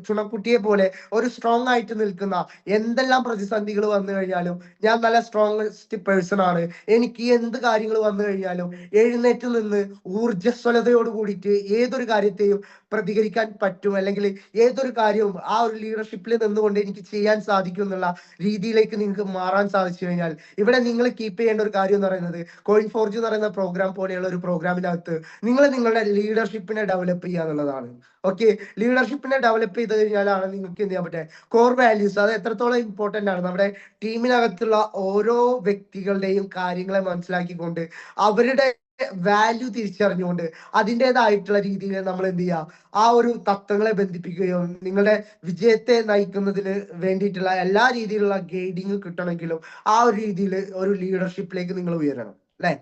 ചുണക്കുട്ടിയെ പോലെ ഒരു സ്ട്രോങ് ആയിട്ട് നിൽക്കുന്ന, എന്തെല്ലാം പ്രതിസന്ധികൾ വന്നു കഴിഞ്ഞാലും ഞാൻ നല്ല സ്ട്രോങ്സ്റ്റ് പേഴ്സൺ ആണ്, എനിക്ക് എന്ത് കാര്യങ്ങൾ വന്നു കഴിഞ്ഞാലും എഴുന്നേറ്റ് നിന്ന് ഊർജ്ജസ്വലതയോട് കൂടിയിട്ട് ഏതൊരു കാര്യത്തെയും പ്രതികരിക്കാൻ പറ്റും, അല്ലെങ്കിൽ ഏതൊരു കാര്യവും ആ ഒരു ലീഡർഷിപ്പിൽ നിന്നുകൊണ്ട് എനിക്ക് ചെയ്യാൻ സാധിക്കും എന്നുള്ള രീതിയിലേക്ക് നിങ്ങൾക്ക് മാറാൻ സാധിച്ചു കഴിഞ്ഞാൽ, ഇവിടെ നിങ്ങൾ കീപ്പ് ചെയ്യേണ്ട ഒരു കാര്യം എന്ന് പറയുന്നത് കോയിൻ ഫോർജ് എന്ന് പറയുന്ന പ്രോഗ്രാം പോലെയുള്ള ഒരു പ്രോഗ്രാമിനകത്ത് നിങ്ങൾ നിങ്ങളുടെ ലീഡർഷിപ്പിനെ ഡെവലപ്പ് ചെയ്യുക എന്നുള്ളതാണ്. ഓക്കെ, ലീഡർഷിപ്പിനെ ഡെവലപ്പ് ചെയ്ത് കഴിഞ്ഞാലാണ് നിങ്ങൾക്ക് എന്ത് ചെയ്യാൻ പറ്റുക, കോർ വാല്യൂസ്, അത് എത്രത്തോളം ഇമ്പോർട്ടന്റ് ആണ്. നമ്മുടെ ടീമിനകത്തുള്ള ഓരോ വ്യക്തികളുടെയും കാര്യങ്ങളെ മനസ്സിലാക്കിക്കൊണ്ട് അവരുടെ വാല്യൂ തിരിച്ചറിഞ്ഞുകൊണ്ട് അതിൻ്റെതായിട്ടുള്ള രീതിയിൽ നമ്മൾ എന്ത് ചെയ്യുക, ആ ഒരു തത്വങ്ങളെ ബന്ധിപ്പിക്കുകയും നിങ്ങളുടെ വിജയത്തെ നയിക്കുന്നതിന് വേണ്ടിയിട്ടുള്ള എല്ലാ രീതിയിലുള്ള ഗൈഡിങ് കിട്ടണമെങ്കിലും ആ ഒരു രീതിയിൽ ഒരു ലീഡർഷിപ്പിലേക്ക് നിങ്ങൾ ഉയരണം അല്ലെ.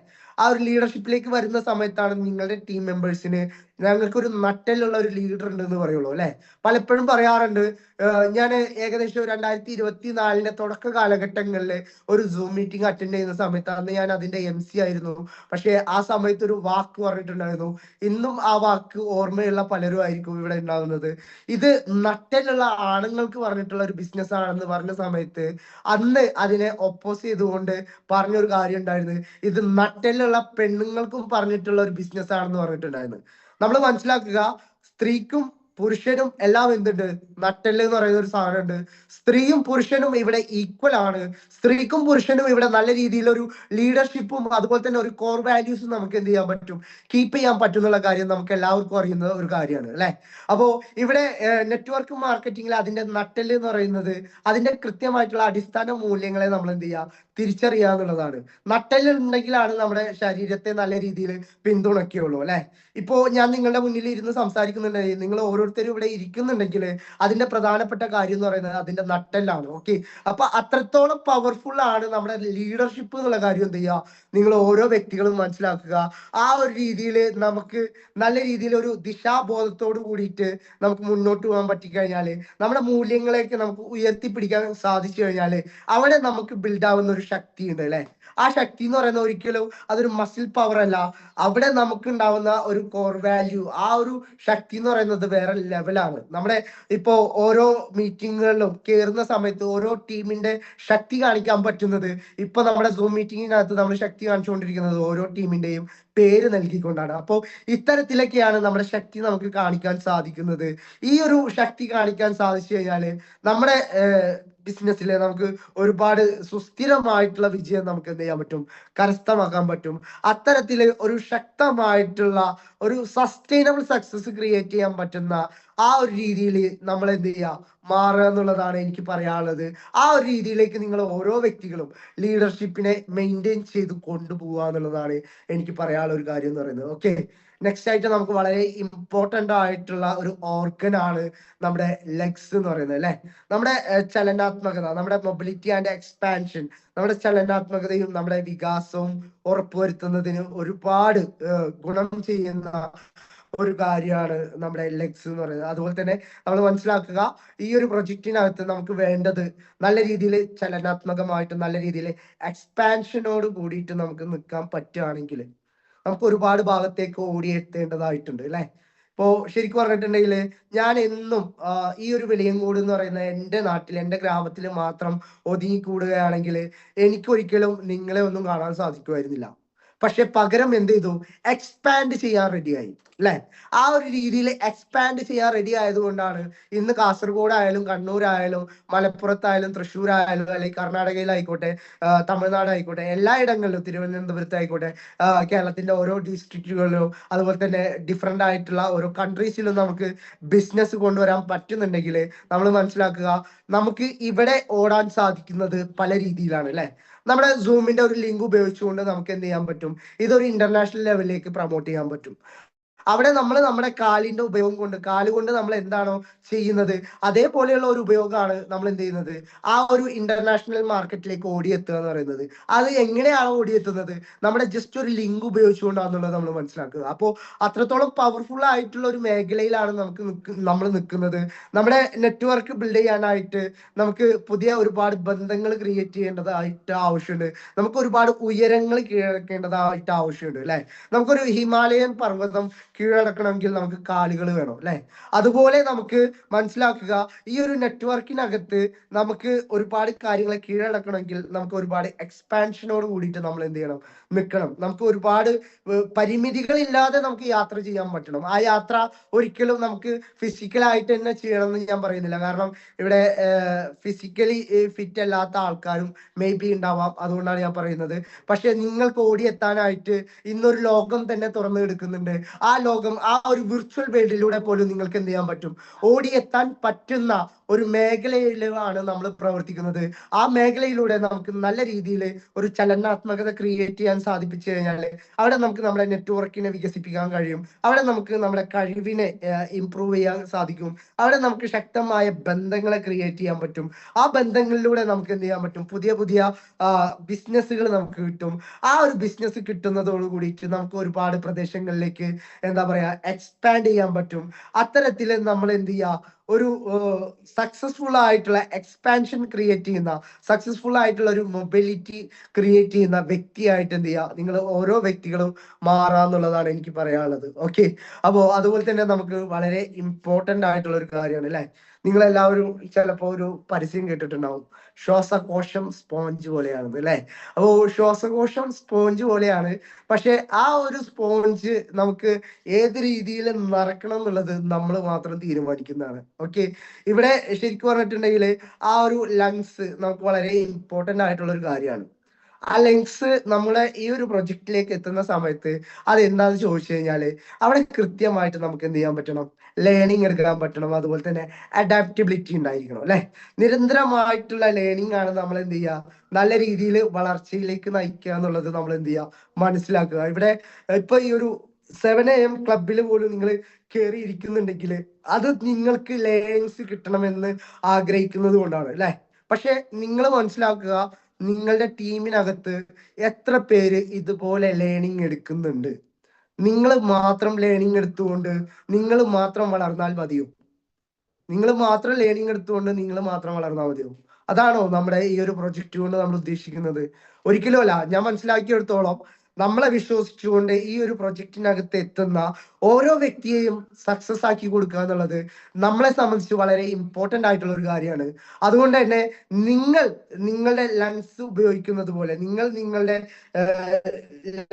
ആ ഒരു ലീഡർഷിപ്പിലേക്ക് വരുന്ന സമയത്താണ് നിങ്ങളുടെ ടീം മെമ്പേഴ്സിന് ഞങ്ങൾക്കൊരു നട്ടലുള്ള ഒരു ലീഡർ ഉണ്ട് എന്ന് പറയുള്ളൂ അല്ലെ. പലപ്പോഴും പറയാറുണ്ട്, ഞാൻ ഏകദേശം 2024 തുടക്ക കാലഘട്ടങ്ങളിൽ ഒരു സൂം മീറ്റിംഗ് അറ്റൻഡ് ചെയ്യുന്ന സമയത്ത്, അന്ന് ഞാൻ അതിന്റെ MC ആയിരുന്നു. പക്ഷെ ആ സമയത്ത് ഒരു വാക്ക് പറഞ്ഞിട്ടുണ്ടായിരുന്നു, ഇന്നും ആ വാക്ക് ഓർമ്മയുള്ള പലരും ആയിരിക്കും ഇവിടെ ഉണ്ടാകുന്നത്. ഇത് നട്ടലുള്ള ആണുങ്ങൾക്ക് പറഞ്ഞിട്ടുള്ള ഒരു ബിസിനസ് ആണെന്ന് പറഞ്ഞ സമയത്ത് അന്ന് അതിനെ ഒപ്പോസ് ചെയ്തുകൊണ്ട് പറഞ്ഞൊരു കാര്യം ഉണ്ടായിരുന്നു, ഇത് നട്ടലുള്ള പെണ്ണുങ്ങൾക്കും പറഞ്ഞിട്ടുള്ള ഒരു ബിസിനസ് ആണെന്ന് പറഞ്ഞിട്ടുണ്ടായിരുന്നു. നമ്മൾ മനസ്സിലാക്കുക, സ്ത്രീക്കും പുരുഷനും എല്ലാം എന്തുണ്ട്, നട്ടെല്ല് എന്ന് പറയുന്ന ഒരു സാധനമുണ്ട്. സ്ത്രീയും പുരുഷനും ഇവിടെ ഈക്വൽ ആണ്. സ്ത്രീക്കും പുരുഷനും ഇവിടെ നല്ല രീതിയിൽ ഒരു ലീഡർഷിപ്പും അതുപോലെ തന്നെ ഒരു കോർ വാല്യൂസും നമുക്ക് എന്ത് ചെയ്യാൻ പറ്റും, കീപ്പ് ചെയ്യാൻ പറ്റുന്നുള്ള കാര്യം നമുക്ക് എല്ലാവർക്കും അറിയുന്ന ഒരു കാര്യമാണ് അല്ലെ. അപ്പോ ഇവിടെ നെറ്റ്വർക്ക് മാർക്കറ്റിംഗിൽ അതിന്റെ നട്ടെല്ല് എന്ന് പറയുന്നത് അതിന്റെ കൃത്യമായിട്ടുള്ള അടിസ്ഥാന മൂല്യങ്ങളെ നമ്മൾ എന്ത് ചെയ്യുക, തിരിച്ചറിയുക എന്നുള്ളതാണ്. നട്ടെല്ല് ഉണ്ടെങ്കിലാണ് നമ്മുടെ ശരീരത്തെ നല്ല രീതിയിൽ പിന്തുണയ്ക്കുള്ളൂ അല്ലെ. ഇപ്പോ ഞാൻ നിങ്ങളുടെ മുന്നിൽ ഇരുന്ന് സംസാരിക്കുന്നുണ്ടെങ്കിൽ, നിങ്ങൾ ഓരോരുത്തരും ഇവിടെ ഇരിക്കുന്നുണ്ടെങ്കിൽ അതിന്റെ പ്രധാനപ്പെട്ട കാര്യം എന്ന് പറയുന്നത് അതിന്റെ നട്ടെല്ലാണ്. ഓക്കെ, അപ്പൊ അത്രത്തോളം പവർഫുൾ ആണ് നമ്മുടെ ലീഡർഷിപ്പ് എന്നുള്ള കാര്യം എന്ത് ചെയ്യുക, നിങ്ങൾ ഓരോ വ്യക്തികളും മനസ്സിലാക്കുക. ആ ഒരു രീതിയിൽ നമുക്ക് നല്ല രീതിയിൽ ഒരു ദിശാബോധത്തോട് കൂടിയിട്ട് നമുക്ക് മുന്നോട്ട് പോകാൻ പറ്റിക്കഴിഞ്ഞാല്, നമ്മുടെ മൂല്യങ്ങളെയൊക്കെ നമുക്ക് ഉയർത്തിപ്പിടിക്കാൻ സാധിച്ചു കഴിഞ്ഞാല് അവിടെ നമുക്ക് ബിൽഡ് ആവുന്ന ഒരു ശക്തി ഉണ്ട് അല്ലെ. ആ ശക്തി എന്ന് പറയുന്നത് ഒരിക്കലും അതൊരു മസിൽ പവർ അല്ല, അവിടെ നമുക്ക് ഉണ്ടാവുന്ന ഒരു കോർ വാല്യൂ, ആ ഒരു ശക്തി എന്ന് പറയുന്നത് വേറെ ലെവലാണ്. നമ്മുടെ ഇപ്പോ ഓരോ മീറ്റിങ്ങുകളിലും കയറുന്ന സമയത്ത് ഓരോ ടീമിന്റെ ശക്തി കാണിക്കാൻ പറ്റുന്നത്, ഇപ്പൊ നമ്മുടെ സൂം മീറ്റിങ്ങിനകത്ത് നമ്മൾ ശക്തി കാണിച്ചുകൊണ്ടിരിക്കുന്നത് ഓരോ ടീമിന്റെയും പേര് നൽകിക്കൊണ്ടാണ്. അപ്പോൾ ഇത്തരത്തിലൊക്കെയാണ് നമ്മുടെ ശക്തി നമുക്ക് കാണിക്കാൻ സാധിക്കുന്നത്. ഈ ഒരു ശക്തി കാണിക്കാൻ സാധിച്ചു കഴിഞ്ഞാല് നമ്മുടെ ബിസിനസ്സിലെ നമുക്ക് ഒരുപാട് സുസ്ഥിരമായിട്ടുള്ള വിജയം നമുക്ക് എന്ത് ചെയ്യാൻ പറ്റും, കരസ്ഥമാക്കാൻ പറ്റും. അത്തരത്തില് ഒരു ശക്തമായിട്ടുള്ള ഒരു സസ്റ്റൈനബിൾ സക്സസ് ക്രിയേറ്റ് ചെയ്യാൻ പറ്റുന്ന ആ ഒരു രീതിയിൽ നമ്മൾ എന്ത് ചെയ്യുക, മാറുക എന്നുള്ളതാണ് എനിക്ക് പറയാനുള്ളത്. ആ ഒരു രീതിയിലേക്ക് നിങ്ങൾ ഓരോ വ്യക്തികളും ലീഡർഷിപ്പിനെ മെയിൻറ്റെയിൻ ചെയ്ത് കൊണ്ടുപോവുക എന്നുള്ളതാണ് എനിക്ക് പറയാനുള്ള ഒരു കാര്യം എന്ന് പറയുന്നത്. ഓക്കെ, നെക്സ്റ്റ് ആയിട്ട് നമുക്ക് വളരെ ഇമ്പോർട്ടന്റ് ആയിട്ടുള്ള ഒരു ഓർഗൻ ആണ് നമ്മുടെ ലെഗ്സ് എന്ന് പറയുന്നത് അല്ലെ. നമ്മുടെ ചലനാത്മകത, നമ്മുടെ മൊബിലിറ്റി ആൻഡ് എക്സ്പാൻഷൻ, നമ്മുടെ ചലനാത്മകതയും നമ്മുടെ വികാസവും ഉറപ്പുവരുത്തുന്നതിന് ഒരുപാട് ഗുണം ചെയ്യുന്ന ഒരു കാര്യമാണ് നമ്മുടെ ലെഗ്സ് എന്ന് പറയുന്നത്. അതുപോലെ തന്നെ നമ്മൾ മനസ്സിലാക്കുക, ഈ ഒരു പ്രൊജക്റ്റിനകത്ത് നമുക്ക് വേണ്ടത് നല്ല രീതിയിൽ ചലനാത്മകമായിട്ട് നല്ല രീതിയിൽ എക്സ്പാൻഷനോട് കൂടിയിട്ട് നമുക്ക് നിൽക്കാൻ പറ്റുകയാണെങ്കിൽ നമുക്ക് ഒരുപാട് ഭാഗത്തേക്ക് ഓടിയെത്തേണ്ടതായിട്ടുണ്ട് അല്ലെ. ഇപ്പോ ശരിക്കും പറഞ്ഞിട്ടുണ്ടെങ്കിൽ ഞാൻ എന്നും ഈ ഒരു വെളിയങ്കോട് എന്ന് പറയുന്ന എൻ്റെ നാട്ടിൽ, എൻ്റെ ഗ്രാമത്തിൽ മാത്രം ഒതുങ്ങിക്കൂടുകയാണെങ്കിൽ എനിക്കൊരിക്കലും നിങ്ങളെ ഒന്നും കാണാൻ സാധിക്കുമായിരുന്നില്ല. പക്ഷെ പകരം എന്ത് ചെയ്തു, എക്സ്പാൻഡ് ചെയ്യാൻ റെഡിയായി അല്ലെ. ആ ഒരു രീതിയിൽ എക്സ്പാൻഡ് ചെയ്യാൻ റെഡി ആയതുകൊണ്ടാണ് ഇന്ന് കാസർഗോഡ് ആയാലും കണ്ണൂർ ആയാലും മലപ്പുറത്തായാലും തൃശ്ശൂർ ആയാലും അല്ലെങ്കിൽ കർണാടകയിലായിക്കോട്ടെ തമിഴ്നാട് ആയിക്കോട്ടെ എല്ലായിടങ്ങളിലും തിരുവനന്തപുരത്ത് ആയിക്കോട്ടെ കേരളത്തിന്റെ ഓരോ ഡിസ്ട്രിക്റ്റുകളിലും അതുപോലെ തന്നെ ഡിഫറെന്റ് ആയിട്ടുള്ള ഓരോ കൺട്രീസിലും നമുക്ക് ബിസിനസ് കൊണ്ടുവരാൻ പറ്റുന്നുണ്ടെങ്കിൽ നമ്മൾ മനസ്സിലാക്കുക, നമുക്ക് ഇവിടെ ഓടാൻ സാധിക്കുന്നത് പല രീതിയിലാണ് അല്ലെ. നമ്മുടെ സൂമിന്റെ ഒരു ലിങ്ക് ഉപയോഗിച്ചുകൊണ്ട് നമുക്ക് എന്ത് ചെയ്യാൻ പറ്റും, ഇതൊരു ഇന്റർനാഷണൽ ലെവലിലേക്ക് പ്രൊമോട്ട് ചെയ്യാൻ പറ്റും. അവിടെ നമ്മൾ നമ്മുടെ കാലിന്റെ ഉപയോഗം കൊണ്ട് കാലുകൊണ്ട് നമ്മൾ എന്താണോ ചെയ്യുന്നത് അതേപോലെയുള്ള ഒരു ഉപയോഗമാണ് നമ്മൾ എന്ത് ചെയ്യുന്നത് ആ ഒരു ഇന്റർനാഷണൽ മാർക്കറ്റിലേക്ക് ഓടിയെത്തുക എന്ന് പറയുന്നത്. അത് എങ്ങനെയാണ് ഓടിയെത്തുന്നത്? നമ്മുടെ ജസ്റ്റ് ഒരു ലിങ്ക് ഉപയോഗിച്ചുകൊണ്ടാണെന്നുള്ളത് നമ്മൾ മനസ്സിലാക്കുക. അപ്പോൾ അത്രത്തോളം പവർഫുൾ ആയിട്ടുള്ള ഒരു മേഖലയിലാണ് നമ്മൾ നിൽക്കുന്നത്. നമ്മുടെ നെറ്റ്വർക്ക് ബിൽഡ് ചെയ്യാനായിട്ട് നമുക്ക് പുതിയ ഒരുപാട് ബന്ധങ്ങൾ ക്രിയേറ്റ് ചെയ്യേണ്ടതായിട്ട് ആവശ്യമുണ്ട്. നമുക്ക് ഒരുപാട് ഉയരങ്ങൾ കീഴടക്കേണ്ടതായിട്ട് ആവശ്യമുണ്ട് അല്ലെ. നമുക്കൊരു ഹിമാലയൻ പർവ്വതം കീഴടക്കണമെങ്കിൽ നമുക്ക് കാലുകൾ വേണം അല്ലെ. അതുപോലെ നമുക്ക് മനസ്സിലാക്കുക ഈ ഒരു നെറ്റ്വർക്കിനകത്ത് നമുക്ക് ഒരുപാട് കാര്യങ്ങളെ കീഴടക്കണമെങ്കിൽ നമുക്ക് ഒരുപാട് എക്സ്പാൻഷനോട് കൂടിയിട്ട് നമ്മൾ എന്ത് ചെയ്യണം, നിൽക്കണം. നമുക്ക് ഒരുപാട് പരിമിതികളില്ലാതെ നമുക്ക് യാത്ര ചെയ്യാൻ പറ്റണം. ആ യാത്ര ഒരിക്കലും നമുക്ക് ഫിസിക്കലായിട്ട് തന്നെ ചെയ്യണം എന്ന് ഞാൻ പറയുന്നില്ല. കാരണം ഇവിടെ ഫിസിക്കലി ഫിറ്റ് അല്ലാത്ത ആൾക്കാരും മേ ബി ഉണ്ടാവാം, അതുകൊണ്ടാണ് ഞാൻ പറയുന്നത്. പക്ഷെ നിങ്ങൾക്ക് ഓടിയെത്താനായിട്ട് ഇന്നൊരു ലോകം തന്നെ തുറന്നു എടുക്കുന്നുണ്ട്. ആ ലോകം, ആ ഒരു വിർച്വൽ വേൾഡിലൂടെ പോലും നിങ്ങൾക്ക് എന്ത് ചെയ്യാൻ പറ്റും, ഓടിയെത്താൻ പറ്റുന്ന ഒരു മേഖലയിലാണ് നമ്മൾ പ്രവർത്തിക്കുന്നത്. ആ മേഖലയിലൂടെ നമുക്ക് നല്ല രീതിയിൽ ഒരു ചലനാത്മകത ക്രിയേറ്റ് ചെയ്യാൻ സാധിപ്പിച്ചു കഴിഞ്ഞാൽ അവിടെ നമുക്ക് നമ്മുടെ നെറ്റ്വർക്കിനെ വികസിപ്പിക്കാൻ കഴിയും. അവിടെ നമുക്ക് നമ്മുടെ കഴിവിനെ ഇംപ്രൂവ് ചെയ്യാൻ സാധിക്കും. അവിടെ നമുക്ക് ശക്തമായ ബന്ധങ്ങളെ ക്രിയേറ്റ് ചെയ്യാൻ പറ്റും. ആ ബന്ധങ്ങളിലൂടെ നമുക്ക് എന്ത് ചെയ്യാൻ പറ്റും, പുതിയ പുതിയ ബിസിനസ്സുകൾ നമുക്ക് കിട്ടും. ആ ഒരു ബിസിനസ് കിട്ടുന്നതോട് കൂടിയിട്ട് നമുക്ക് ഒരുപാട് പ്രദേശങ്ങളിലേക്ക് എന്താ പറയാ എക്സ്പാൻഡ് ചെയ്യാൻ പറ്റും. അത്തരത്തിൽ നമ്മൾ എന്ത് ചെയ്യുക, ഒരു സക്സസ്ഫുൾ ആയിട്ടുള്ള എക്സ്പാൻഷൻ ക്രിയേറ്റ് ചെയ്യുന്ന, സക്സസ്ഫുൾ ആയിട്ടുള്ള ഒരു മൊബിലിറ്റി ക്രിയേറ്റ് ചെയ്യുന്ന വ്യക്തിയായിട്ട് എന്ത് ചെയ്യുക, നിങ്ങൾ ഓരോ വ്യക്തികളും മാറാന്നുള്ളതാണ് എനിക്ക് പറയാനുള്ളത്. ഓക്കെ, അപ്പോൾ അതുപോലെ തന്നെ നമുക്ക് വളരെ ഇമ്പോർട്ടന്റ് ആയിട്ടുള്ള ഒരു കാര്യമാണ് അല്ലെ. നിങ്ങൾ എല്ലാവരും ചിലപ്പോൾ ഒരു പരസ്യം കേട്ടിട്ടുണ്ടാവും, ശ്വാസകോശം സ്പോഞ്ച് പോലെയാണെന്ന് അല്ലെ. അപ്പോൾ ശ്വാസകോശം സ്പോഞ്ച് പോലെയാണ്. പക്ഷെ ആ ഒരു സ്പോഞ്ച് നമുക്ക് ഏത് രീതിയിൽ നിറക്കണം എന്നുള്ളത് നമ്മൾ മാത്രം തീരുമാനിക്കുന്നതാണ്. ഓക്കെ, ഇവിടെ ശരിക്കും പറഞ്ഞിട്ടുണ്ടെങ്കിൽ ആ ഒരു ലങ്സ് നമുക്ക് വളരെ ഇമ്പോർട്ടന്റ് ആയിട്ടുള്ള ഒരു കാര്യമാണ്. ആ ലങ്സ് നമ്മളെ ഈ ഒരു പ്രൊജക്റ്റിലേക്ക് എത്തുന്ന സമയത്ത് അത് എന്താന്ന് ചോദിച്ചു കഴിഞ്ഞാല് അവിടെ കൃത്യമായിട്ട് നമുക്ക് എന്ത് ചെയ്യാൻ പറ്റണം, ലേണിംഗ് എടുക്കാൻ പറ്റണം. അതുപോലെ തന്നെ അഡാപ്റ്റബിലിറ്റി ഉണ്ടായിരിക്കണം അല്ലെ. നിരന്തരമായിട്ടുള്ള ലേണിംഗ് ആണ് നമ്മൾ എന്ത് ചെയ്യുക, നല്ല രീതിയിൽ വളർച്ചയിലേക്ക് നയിക്കുക എന്നുള്ളത് നമ്മൾ എന്ത് ചെയ്യുക, മനസ്സിലാക്കുക. ഇവിടെ ഇപ്പൊ ഈ ഒരു 7 AM ക്ലബിൽ പോലും നിങ്ങൾ കയറി ഇരിക്കുന്നുണ്ടെങ്കിൽ അത് നിങ്ങൾക്ക് ലേണിങ്സ് കിട്ടണമെന്ന് ആഗ്രഹിക്കുന്നത് കൊണ്ടാണ് അല്ലെ. പക്ഷെ നിങ്ങൾ മനസ്സിലാക്കുക, നിങ്ങളുടെ ടീമിനകത്ത് എത്ര പേര് ഇതുപോലെ ലേണിംഗ് എടുക്കുന്നുണ്ട്? നിങ്ങൾ മാത്രം ലേണിംഗ് എടുത്തുകൊണ്ട് നിങ്ങൾ മാത്രം വളർന്നാൽ മതിയോ? നിങ്ങൾ മാത്രം ലേണിംഗ് എടുത്തുകൊണ്ട് നിങ്ങൾ മാത്രം വളർന്നാൽ മതിയോ? അതാണോ നമ്മുടെ ഈ ഒരു പ്രൊജക്റ്റ് കൊണ്ട് നമ്മൾ ഉദ്ദേശിക്കുന്നത്? ഒരിക്കലും അല്ല. ഞാൻ മനസ്സിലാക്കിയെടുത്തോളം നമ്മളെ വിശ്വസിച്ചുകൊണ്ട് ഈ ഒരു പ്രൊജക്റ്റിനകത്ത് എത്തുന്ന ഓരോ വ്യക്തിയെയും സക്സസ് ആക്കി കൊടുക്കുക എന്നുള്ളത് നമ്മളെ സംബന്ധിച്ച് വളരെ ഇമ്പോർട്ടന്റ് ആയിട്ടുള്ള ഒരു കാര്യമാണ്. അതുകൊണ്ട് തന്നെ നിങ്ങൾ നിങ്ങളുടെ ലങ്സ് ഉപയോഗിക്കുന്നത് പോലെ, നിങ്ങൾ നിങ്ങളുടെ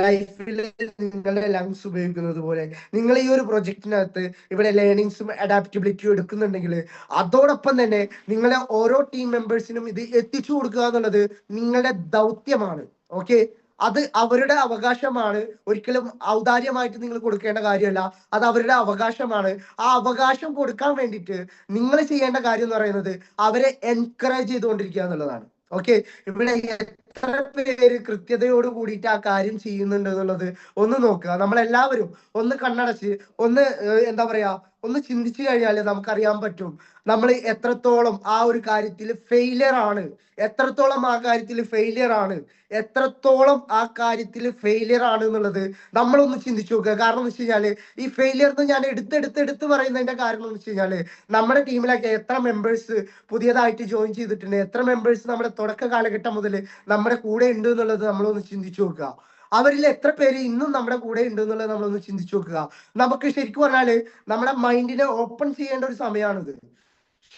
ലൈഫിൽ നിങ്ങളുടെ ലങ്സ് ഉപയോഗിക്കുന്നത് പോലെ നിങ്ങൾ ഈ ഒരു പ്രൊജക്റ്റിനകത്ത് ഇവിടെ ലേണിങ്സും അഡാപ്റ്റബിലിറ്റിയും എടുക്കുന്നുണ്ടെങ്കിൽ അതോടൊപ്പം തന്നെ നിങ്ങളെ ഓരോ ടീം മെമ്പേഴ്സിനും ഇത് എത്തിച്ചു കൊടുക്കുക എന്നുള്ളത് നിങ്ങളുടെ ദൗത്യമാണ്. ഓക്കെ, അത് അവരുടെ അവകാശമാണ്. ഒരിക്കലും ഔദാര്യമായിട്ട് നിങ്ങൾ കൊടുക്കേണ്ട കാര്യമല്ല, അത് അവരുടെ അവകാശമാണ്. ആ അവകാശം കൊടുക്കാൻ വേണ്ടിയിട്ട് നിങ്ങൾ ചെയ്യേണ്ട കാര്യം എന്ന് പറയുന്നത് അവരെ എൻകറേജ് ചെയ്തുകൊണ്ടിരിക്കുക എന്നുള്ളതാണ്. ഓക്കെ, ഇവിടെ എത്ര പേര് കൃത്യതയോട് കൂടിയിട്ട് ആ കാര്യം ചെയ്യുന്നുണ്ട് എന്നുള്ളത് ഒന്ന് നോക്കുക. നമ്മളെല്ലാവരും ഒന്ന് കണ്ണടച്ച് ഒന്ന് എന്താ പറയാ ഒന്ന് ചിന്തിച്ചു കഴിഞ്ഞാൽ നമുക്കറിയാൻ പറ്റും നമ്മൾ എത്രത്തോളം ആ ഒരു കാര്യത്തിൽ ഫെയിലിയർ ആണ്, എത്രത്തോളം ആ കാര്യത്തിൽ ഫെയിലിയർ ആണ്, എത്രത്തോളം ആ കാര്യത്തിൽ ഫെയിലിയർ ആണ് എന്നുള്ളത് നമ്മളൊന്ന് ചിന്തിച്ചു നോക്കുക. കാരണം എന്ന് വെച്ച് കഴിഞ്ഞാല് ഈ ഫെയിലിയർ എന്ന് ഞാൻ എടുത്ത് പറയുന്നതിന്റെ കാരണം എന്ന് വെച്ച് കഴിഞ്ഞാല് നമ്മുടെ ടീമിലൊക്കെ എത്ര മെമ്പേഴ്സ് പുതിയതായിട്ട് ജോയിൻ ചെയ്തിട്ടുണ്ട്, എത്ര മെമ്പേഴ്സ് നമ്മുടെ തുടക്ക കാലഘട്ടം മുതൽ നമ്മുടെ കൂടെ ഉണ്ട് എന്നുള്ളത് നമ്മളൊന്ന് ചിന്തിച്ചു നോക്കുക. അവരിൽ എത്ര പേര് ഇന്നും നമ്മുടെ കൂടെ ഉണ്ട് എന്നുള്ളത് നമ്മളൊന്ന് ചിന്തിച്ചു നോക്കുക. നമുക്ക് ശരിക്കും പറഞ്ഞാല് നമ്മുടെ മൈൻഡിനെ ഓപ്പൺ ചെയ്യേണ്ട ഒരു സമയമാണിത്.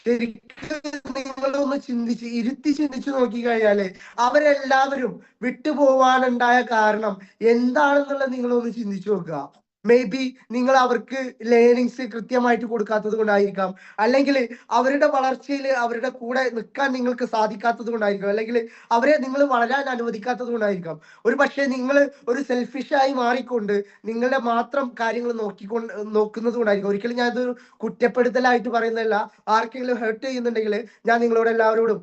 ശരിക്കും നിങ്ങളൊന്ന് ചിന്തിച്ച് നോക്കി കഴിഞ്ഞാല് അവരെല്ലാവരും വിട്ടുപോവാനുണ്ടായ കാരണം എന്താണെന്നുള്ളത് നിങ്ങളൊന്ന് ചിന്തിച്ചു നോക്കുക. മേ ബി നിങ്ങൾ അവർക്ക് ലേണിങ്സ് കൃത്യമായിട്ട് കൊടുക്കാത്തത് കൊണ്ടായിരിക്കാം, അല്ലെങ്കിൽ അവരുടെ വളർച്ചയിൽ അവരുടെ കൂടെ നിൽക്കാൻ നിങ്ങൾക്ക് സാധിക്കാത്തത് കൊണ്ടായിരിക്കാം, അല്ലെങ്കിൽ അവരെ നിങ്ങൾ വളരാൻ അനുവദിക്കാത്തത് കൊണ്ടായിരിക്കാം. ഒരു പക്ഷേ നിങ്ങൾ ഒരു സെൽഫിഷായി മാറിക്കൊണ്ട് നിങ്ങളുടെ മാത്രം കാര്യങ്ങൾ നോക്കുന്നത് കൊണ്ടായിരിക്കും. ഒരിക്കലും ഞാനതൊരു കുറ്റപ്പെടുത്തലായിട്ട് പറയുന്നതല്ല. ആർക്കെങ്കിലും ഹെർട്ട് ചെയ്യുന്നുണ്ടെങ്കിൽ ഞാൻ നിങ്ങളോട് എല്ലാവരോടും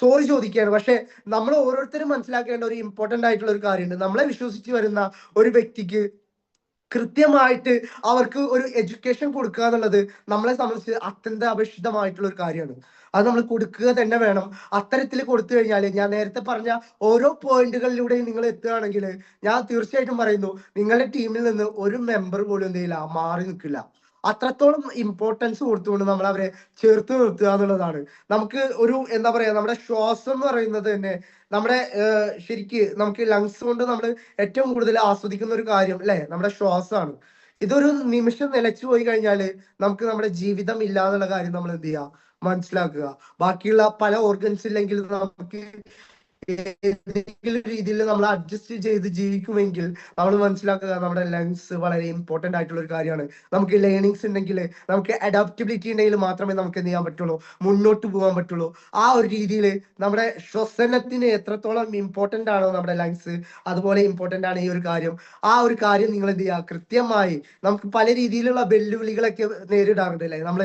സോറി ചോദിക്കുകയാണ്. പക്ഷെ നമ്മൾ ഓരോരുത്തരും മനസ്സിലാക്കേണ്ട ഒരു ഇമ്പോർട്ടന്റ് ആയിട്ടുള്ള ഒരു കാര്യമുണ്ട്. നമ്മളെ വിശ്വസിച്ച് വരുന്ന ഒരു വ്യക്തിക്ക് കൃത്യമായിട്ട് അവർക്ക് ഒരു എഡ്യൂക്കേഷൻ കൊടുക്കുക എന്നുള്ളത് നമ്മളെ സംബന്ധിച്ച് അത്യന്താപേക്ഷിതമായിട്ടുള്ള ഒരു കാര്യമാണ്. അത് നമ്മൾ കൊടുക്കുക തന്നെ വേണം. അത്തരത്തിൽ കൊടുത്തു കഴിഞ്ഞാൽ ഞാൻ നേരത്തെ പറഞ്ഞ ഓരോ പോയിന്റുകളിലൂടെയും നിങ്ങൾ എത്തുകയാണെങ്കിൽ ഞാൻ തീർച്ചയായിട്ടും പറയുന്നു, നിങ്ങളുടെ ടീമിൽ നിന്ന് ഒരു മെമ്പർ പോലും എന്ത് ചെയ്യില്ല, മാറി നിൽക്കില്ല. അത്രത്തോളം ഇമ്പോർട്ടൻസ് കൊടുത്തുകൊണ്ട് നമ്മൾ അവരെ ചേർത്ത് നിർത്തുക എന്നുള്ളതാണ്. നമുക്ക് ഒരു എന്താ പറയാ, നമ്മുടെ ശ്വാസം എന്ന് പറയുന്നത് തന്നെ നമ്മുടെ ശരിക്ക് നമുക്ക് ലങ്സ് കൊണ്ട് നമ്മൾ ഏറ്റവും കൂടുതൽ ആസ്വദിക്കുന്ന ഒരു കാര്യം അല്ലെ, നമ്മുടെ ശ്വാസമാണ്. ഇതൊരു നിമിഷം നിലച്ചു പോയി കഴിഞ്ഞാൽ നമുക്ക് നമ്മുടെ ജീവിതം ഇല്ല എന്നുള്ള കാര്യം നമ്മൾ എന്ത് ചെയ്യുക, മനസ്സിലാക്കുക. ബാക്കിയുള്ള പല ഓർഗൻസ് ഇല്ലെങ്കിൽ നമുക്ക് ഏതെങ്കിലും രീതിയിൽ നമ്മൾ അഡ്ജസ്റ്റ് ചെയ്ത് ജീവിക്കുമെങ്കിൽ നമ്മൾ മനസ്സിലാക്കുക നമ്മുടെ ലങ്സ് വളരെ ഇമ്പോർട്ടന്റ് ആയിട്ടുള്ള ഒരു കാര്യമാണ്. നമുക്ക് ലേണിങ്സ് ഉണ്ടെങ്കിൽ, നമുക്ക് അഡാപ്റ്റബിലിറ്റി ഉണ്ടെങ്കിൽ മാത്രമേ നമുക്ക് എന്ത് ചെയ്യാൻ പറ്റുള്ളൂ, മുന്നോട്ട് പോകാൻ പറ്റുള്ളൂ. ആ ഒരു രീതിയിൽ നമ്മുടെ ശ്വസനത്തിന് എത്രത്തോളം ഇമ്പോർട്ടന്റ് ആണോ നമ്മുടെ ലങ്സ്, അതുപോലെ ഇമ്പോർട്ടന്റ് ആണ് ഈ ഒരു കാര്യം. ആ ഒരു കാര്യം നിങ്ങൾ എന്ത് ചെയ്യുക, കൃത്യമായി നമുക്ക് പല രീതിയിലുള്ള വെല്ലുവിളികളൊക്കെ നേരിടാറുണ്ട് അല്ലെ. നമ്മൾ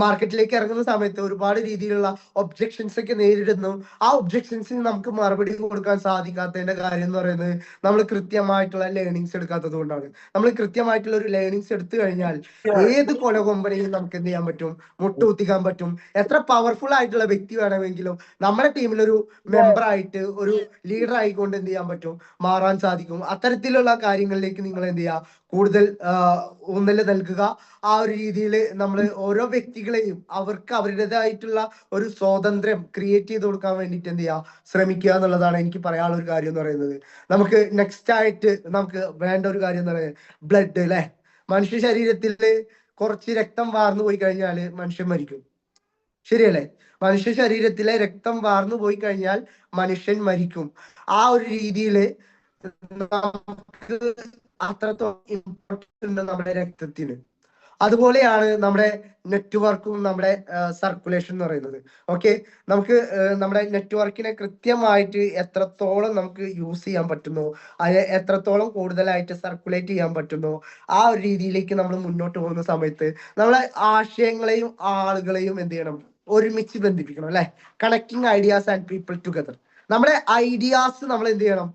മാർക്കറ്റിലേക്ക് ഇറങ്ങുന്ന സമയത്ത് ഒരുപാട് രീതിയിലുള്ള ഒബ്ജെക്ഷൻസ് ഒക്കെ നേരിടുന്നു. ആ ഒബ്ജെക്ഷൻസിന് നമുക്ക് മറുപടി കൊടുക്കാൻ സാധിക്കാത്തതിന്റെ കാര്യം എന്ന് പറയുന്നത് നമ്മൾ കൃത്യമായിട്ടുള്ള ലേണിങ്സ് എടുക്കാത്തത് കൊണ്ടാണ്. നമ്മൾ കൃത്യമായിട്ടുള്ള ഒരു ലേണിങ്സ് എടുത്തു കഴിഞ്ഞാൽ ഏത് കൊലകൊമ്പനെയും നമുക്ക് എന്ത് ചെയ്യാൻ പറ്റും, മുട്ടുകുത്തിക്കാൻ പറ്റും. എത്ര പവർഫുൾ ആയിട്ടുള്ള വ്യക്തി വേണമെങ്കിലും നമ്മുടെ ടീമിൽ ഒരു മെമ്പർ ആയിട്ട്, ഒരു ലീഡർ ആയിക്കൊണ്ട് എന്ത് ചെയ്യാൻ പറ്റും, മാറാൻ സാധിക്കും. അത്തരത്തിലുള്ള കാര്യങ്ങളിലേക്ക് നിങ്ങൾ എന്ത് ചെയ്യുക, കൂടുതൽ ഊന്നൽ നൽകുക. ആ ഒരു രീതിയിൽ നമ്മൾ ഓരോ വ്യക്തികളെയും അവർക്ക് അവരുടേതായിട്ടുള്ള ഒരു സ്വാതന്ത്ര്യം ക്രിയേറ്റ് ചെയ്ത് കൊടുക്കാൻ വേണ്ടിയിട്ട് എന്ത് ചെയ്യുക, ശ്രമിക്കുക എന്നുള്ളതാണ് എനിക്ക് പറയാനുള്ള ഒരു കാര്യം എന്ന് പറയുന്നത്. നമുക്ക് നെക്സ്റ്റ് ആയിട്ട് നമുക്ക് വേണ്ട ഒരു കാര്യം എന്ന് പറയുന്നത് ബ്ലഡ് അല്ലെ. മനുഷ്യ ശരീരത്തിൽ കുറച്ച് രക്തം വാർന്നു പോയി കഴിഞ്ഞാൽ മനുഷ്യൻ മരിക്കും, ശരിയല്ലേ? മനുഷ്യ ശരീരത്തിലെ രക്തം വാർന്നു പോയി കഴിഞ്ഞാൽ മനുഷ്യൻ മരിക്കും. ആ ഒരു രീതിയിൽ നമുക്ക് അത്രത്തോളം ഇമ്പോർട്ടൻസ് ഉണ്ട് നമ്മുടെ രക്തത്തിന്. അതുപോലെയാണ് നമ്മുടെ നെറ്റ്വർക്കും നമ്മുടെ സർക്കുലേഷൻ എന്ന് പറയുന്നത്. ഓക്കെ, നമുക്ക് നമ്മുടെ നെറ്റ്വർക്കിനെ കൃത്യമായിട്ട് എത്രത്തോളം നമുക്ക് യൂസ് ചെയ്യാൻ പറ്റുന്നു, അത് എത്രത്തോളം കൂടുതലായിട്ട് സർക്കുലേറ്റ് ചെയ്യാൻ പറ്റുന്നു, ആ ഒരു രീതിയിലേക്ക് നമ്മൾ മുന്നോട്ട് പോകുന്ന സമയത്ത് നമ്മളെ ആശയങ്ങളെയും ആളുകളെയും എന്ത് ചെയ്യണം, ഒരുമിച്ച് ബന്ധിപ്പിക്കണം അല്ലെ. Connecting ideas and people together. നമ്മുടെ ഐഡിയാസ് നമ്മൾ എന്ത് ചെയ്യണം,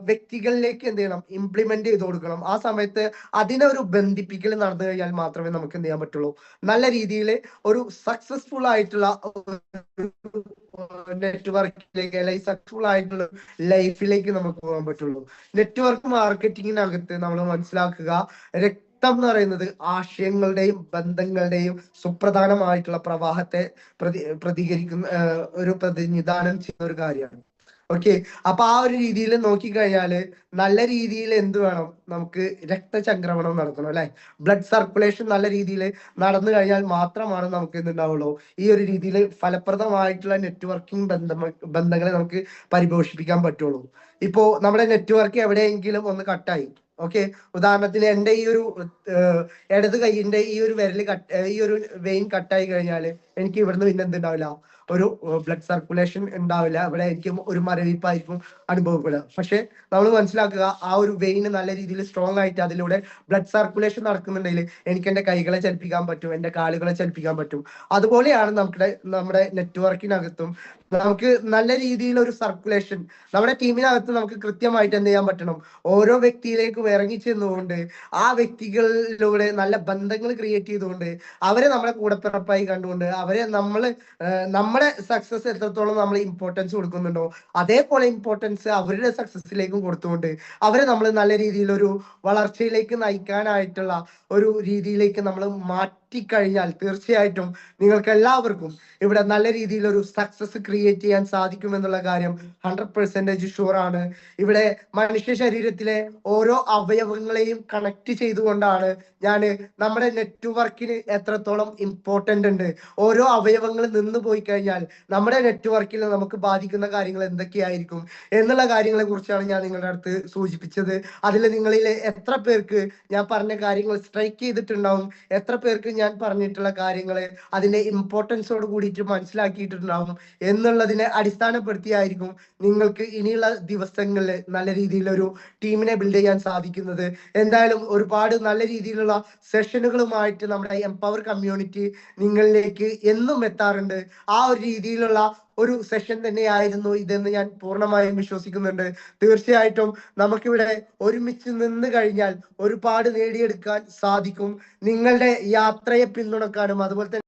വ്യക്തികളിലേക്ക് എന്ത് ചെയ്യണം, ഇംപ്ലിമെന്റ് ചെയ്ത് കൊടുക്കണം. ആ സമയത്ത് അതിനെ ഒരു ബന്ധിപ്പിക്കൽ നടന്നു കഴിഞ്ഞാൽ മാത്രമേ നമുക്ക് എന്ത് ചെയ്യാൻ പറ്റുള്ളൂ, നല്ല രീതിയിൽ ഒരു സക്സസ്ഫുൾ ആയിട്ടുള്ള നെറ്റ്വർക്കിലേക്ക് അല്ലെങ്കിൽ സക്സസ്ഫുൾ ആയിട്ടുള്ള ലൈഫിലേക്ക് നമുക്ക് പോകാൻ പറ്റുള്ളൂ. നെറ്റ്വർക്ക് മാർക്കറ്റിങ്ങിനകത്ത് നമ്മൾ മനസ്സിലാക്കുക, രക്തം എന്ന് പറയുന്നത് ആശയങ്ങളുടെയും ബന്ധങ്ങളുടെയും സുപ്രധാനമായിട്ടുള്ള പ്രവാഹത്തെ പ്രതികരിക്കുന്ന ഒരു പ്രതിനിധാനം ചെയ്യുന്ന ഒരു കാര്യമാണ്. ഓക്കെ, അപ്പൊ ആ ഒരു രീതിയിൽ നോക്കിക്കഴിഞ്ഞാല് നല്ല രീതിയിൽ എന്ത് വേണം, നമുക്ക് രക്തചംക്രമണം നടത്തണം അല്ലെ. ബ്ലഡ് സർക്കുലേഷൻ നല്ല രീതിയിൽ നടന്നു കഴിഞ്ഞാൽ മാത്രമാണ് നമുക്ക് എന്തുണ്ടാവുള്ളൂ, ഈ ഒരു രീതിയിൽ ഫലപ്രദമായിട്ടുള്ള നെറ്റ്വർക്കിംഗ് ബന്ധങ്ങളെ നമുക്ക് പരിപോഷിപ്പിക്കാൻ പറ്റുള്ളൂ. ഇപ്പോ നമ്മുടെ നെറ്റ്വർക്ക് എവിടെയെങ്കിലും ഒന്ന് കട്ടായി, ഓക്കെ, ഉദാഹരണത്തിന് എൻ്റെ ഈ ഒരു ഇടത് കൈയിന്റെ ഈ ഒരു വിരല് ഈ ഒരു വെയിൻ കട്ടായി കഴിഞ്ഞാൽ എനിക്ക് ഇവിടുന്ന് പിന്നെ എന്തുണ്ടാവില്ല, ഒരു ബ്ലഡ് സർക്കുലേഷൻ ഉണ്ടാവില്ല. ഇവിടെ എനിക്ക് ഒരു മരവിപ്പായിരിക്കും അനുഭവപ്പെടുക. പക്ഷെ നമ്മൾ മനസ്സിലാക്കുക, ആ ഒരു വെയിന് നല്ല രീതിയിൽ സ്ട്രോങ് ആയിട്ട് അതിലൂടെ ബ്ലഡ് സർക്കുലേഷൻ നടക്കുന്നുണ്ടെങ്കിൽ എനിക്ക് എൻ്റെ കൈകളെ ചലിപ്പിക്കാൻ പറ്റും, എൻ്റെ കാലുകളെ ചലിപ്പിക്കാൻ പറ്റും. അതുപോലെയാണ് നമ്മുടെ നെറ്റ്വർക്കിനകത്തും നമുക്ക് നല്ല രീതിയിൽ ഒരു സർക്കുലേഷൻ നമ്മുടെ ടീമിനകത്ത് നമുക്ക് കൃത്യമായിട്ട് എന്ത് ചെയ്യാൻ പറ്റണം, ഓരോ വ്യക്തിയിലേക്കും ഇറങ്ങി ചെന്നുകൊണ്ട് ആ വ്യക്തികളിലൂടെ നല്ല ബന്ധങ്ങൾ ക്രിയേറ്റ് ചെയ്തുകൊണ്ട് അവരെ നമ്മളെ കൂടപ്പിറപ്പായി കണ്ടുകൊണ്ട് അവരെ നമ്മുടെ സക്സസ് എത്രത്തോളം നമ്മൾ ഇമ്പോർട്ടൻസ് കൊടുക്കുന്നുണ്ടോ അതേപോലെ ഇമ്പോർട്ടൻസ് അവരുടെ സക്സസിലേക്കും കൊടുത്തുകൊണ്ട് അവരെ നമ്മൾ നല്ല രീതിയിൽ ഒരു വളർച്ചയിലേക്ക് നയിക്കാനായിട്ടുള്ള ഒരു രീതിയിലേക്ക് നമ്മൾ മാറ്റിക്കഴിഞ്ഞാൽ തീർച്ചയായിട്ടും നിങ്ങൾക്ക് എല്ലാവർക്കും ഇവിടെ നല്ല രീതിയിൽ ഒരു സക്സസ് ക്രിയേറ്റ് ചെയ്യാൻ സാധിക്കും എന്നുള്ള കാര്യം 100% ഷുവർ ആണ്. ഇവിടെ മനുഷ്യ ശരീരത്തിലെ ഓരോ അവയവങ്ങളെയും കണക്ട് ചെയ്തുകൊണ്ടാണ് ഞാൻ നമ്മുടെ നെറ്റ്വർക്കിന് എത്രത്തോളം ഇമ്പോർട്ടന്റ് ഉണ്ട്, ഓരോ അവയവങ്ങൾ നിന്ന് പോയി കഴിഞ്ഞാൽ നമ്മുടെ നെറ്റ്വർക്കിൽ നമുക്ക് ബാധിക്കുന്ന കാര്യങ്ങൾ എന്തൊക്കെയായിരിക്കും എന്നുള്ള കാര്യങ്ങളെ കുറിച്ചാണ് ഞാൻ നിങ്ങളുടെ അടുത്ത് സൂചിപ്പിച്ചത്. അതിൽ നിങ്ങളിൽ എത്ര പേർക്ക് ഞാൻ പറഞ്ഞ കാര്യങ്ങൾ സ്ട്രൈക്ക് ചെയ്തിട്ടുണ്ടാവും, എത്ര പേർക്ക് ഞാൻ പറഞ്ഞിട്ടുള്ള കാര്യങ്ങൾ അതിന്റെ ഇമ്പോർട്ടൻസോട് കൂടിയിട്ട് മനസ്സിലാക്കിയിട്ടുണ്ടാവും എന്ന് എന്നുള്ളതിനെ അടിസ്ഥാനപ്പെടുത്തിയായിരിക്കും നിങ്ങൾക്ക് ഇനിയുള്ള ദിവസങ്ങളിൽ നല്ല രീതിയിലൊരു ടീമിനെ ബിൽഡ് ചെയ്യാൻ സാധിക്കുന്നത്. എന്തായാലും ഒരുപാട് നല്ല രീതിയിലുള്ള സെഷനുകളുമായിട്ട് നമ്മുടെ എംപവർ കമ്മ്യൂണിറ്റി നിങ്ങളിലേക്ക് എന്നും എത്താറുണ്ട്. ആ ഒരു രീതിയിലുള്ള ഒരു സെഷൻ തന്നെയായിരുന്നു ഇതെന്ന് ഞാൻ പൂർണ്ണമായും വിശ്വസിക്കുന്നുണ്ട്. തീർച്ചയായിട്ടും നമുക്കിവിടെ ഒരുമിച്ച് നിന്ന് കഴിഞ്ഞാൽ ഒരുപാട് നേടിയെടുക്കാൻ സാധിക്കും. നിങ്ങളുടെ യാത്രയെ പിന്തുണക്കാനും അതുപോലെ തന്നെ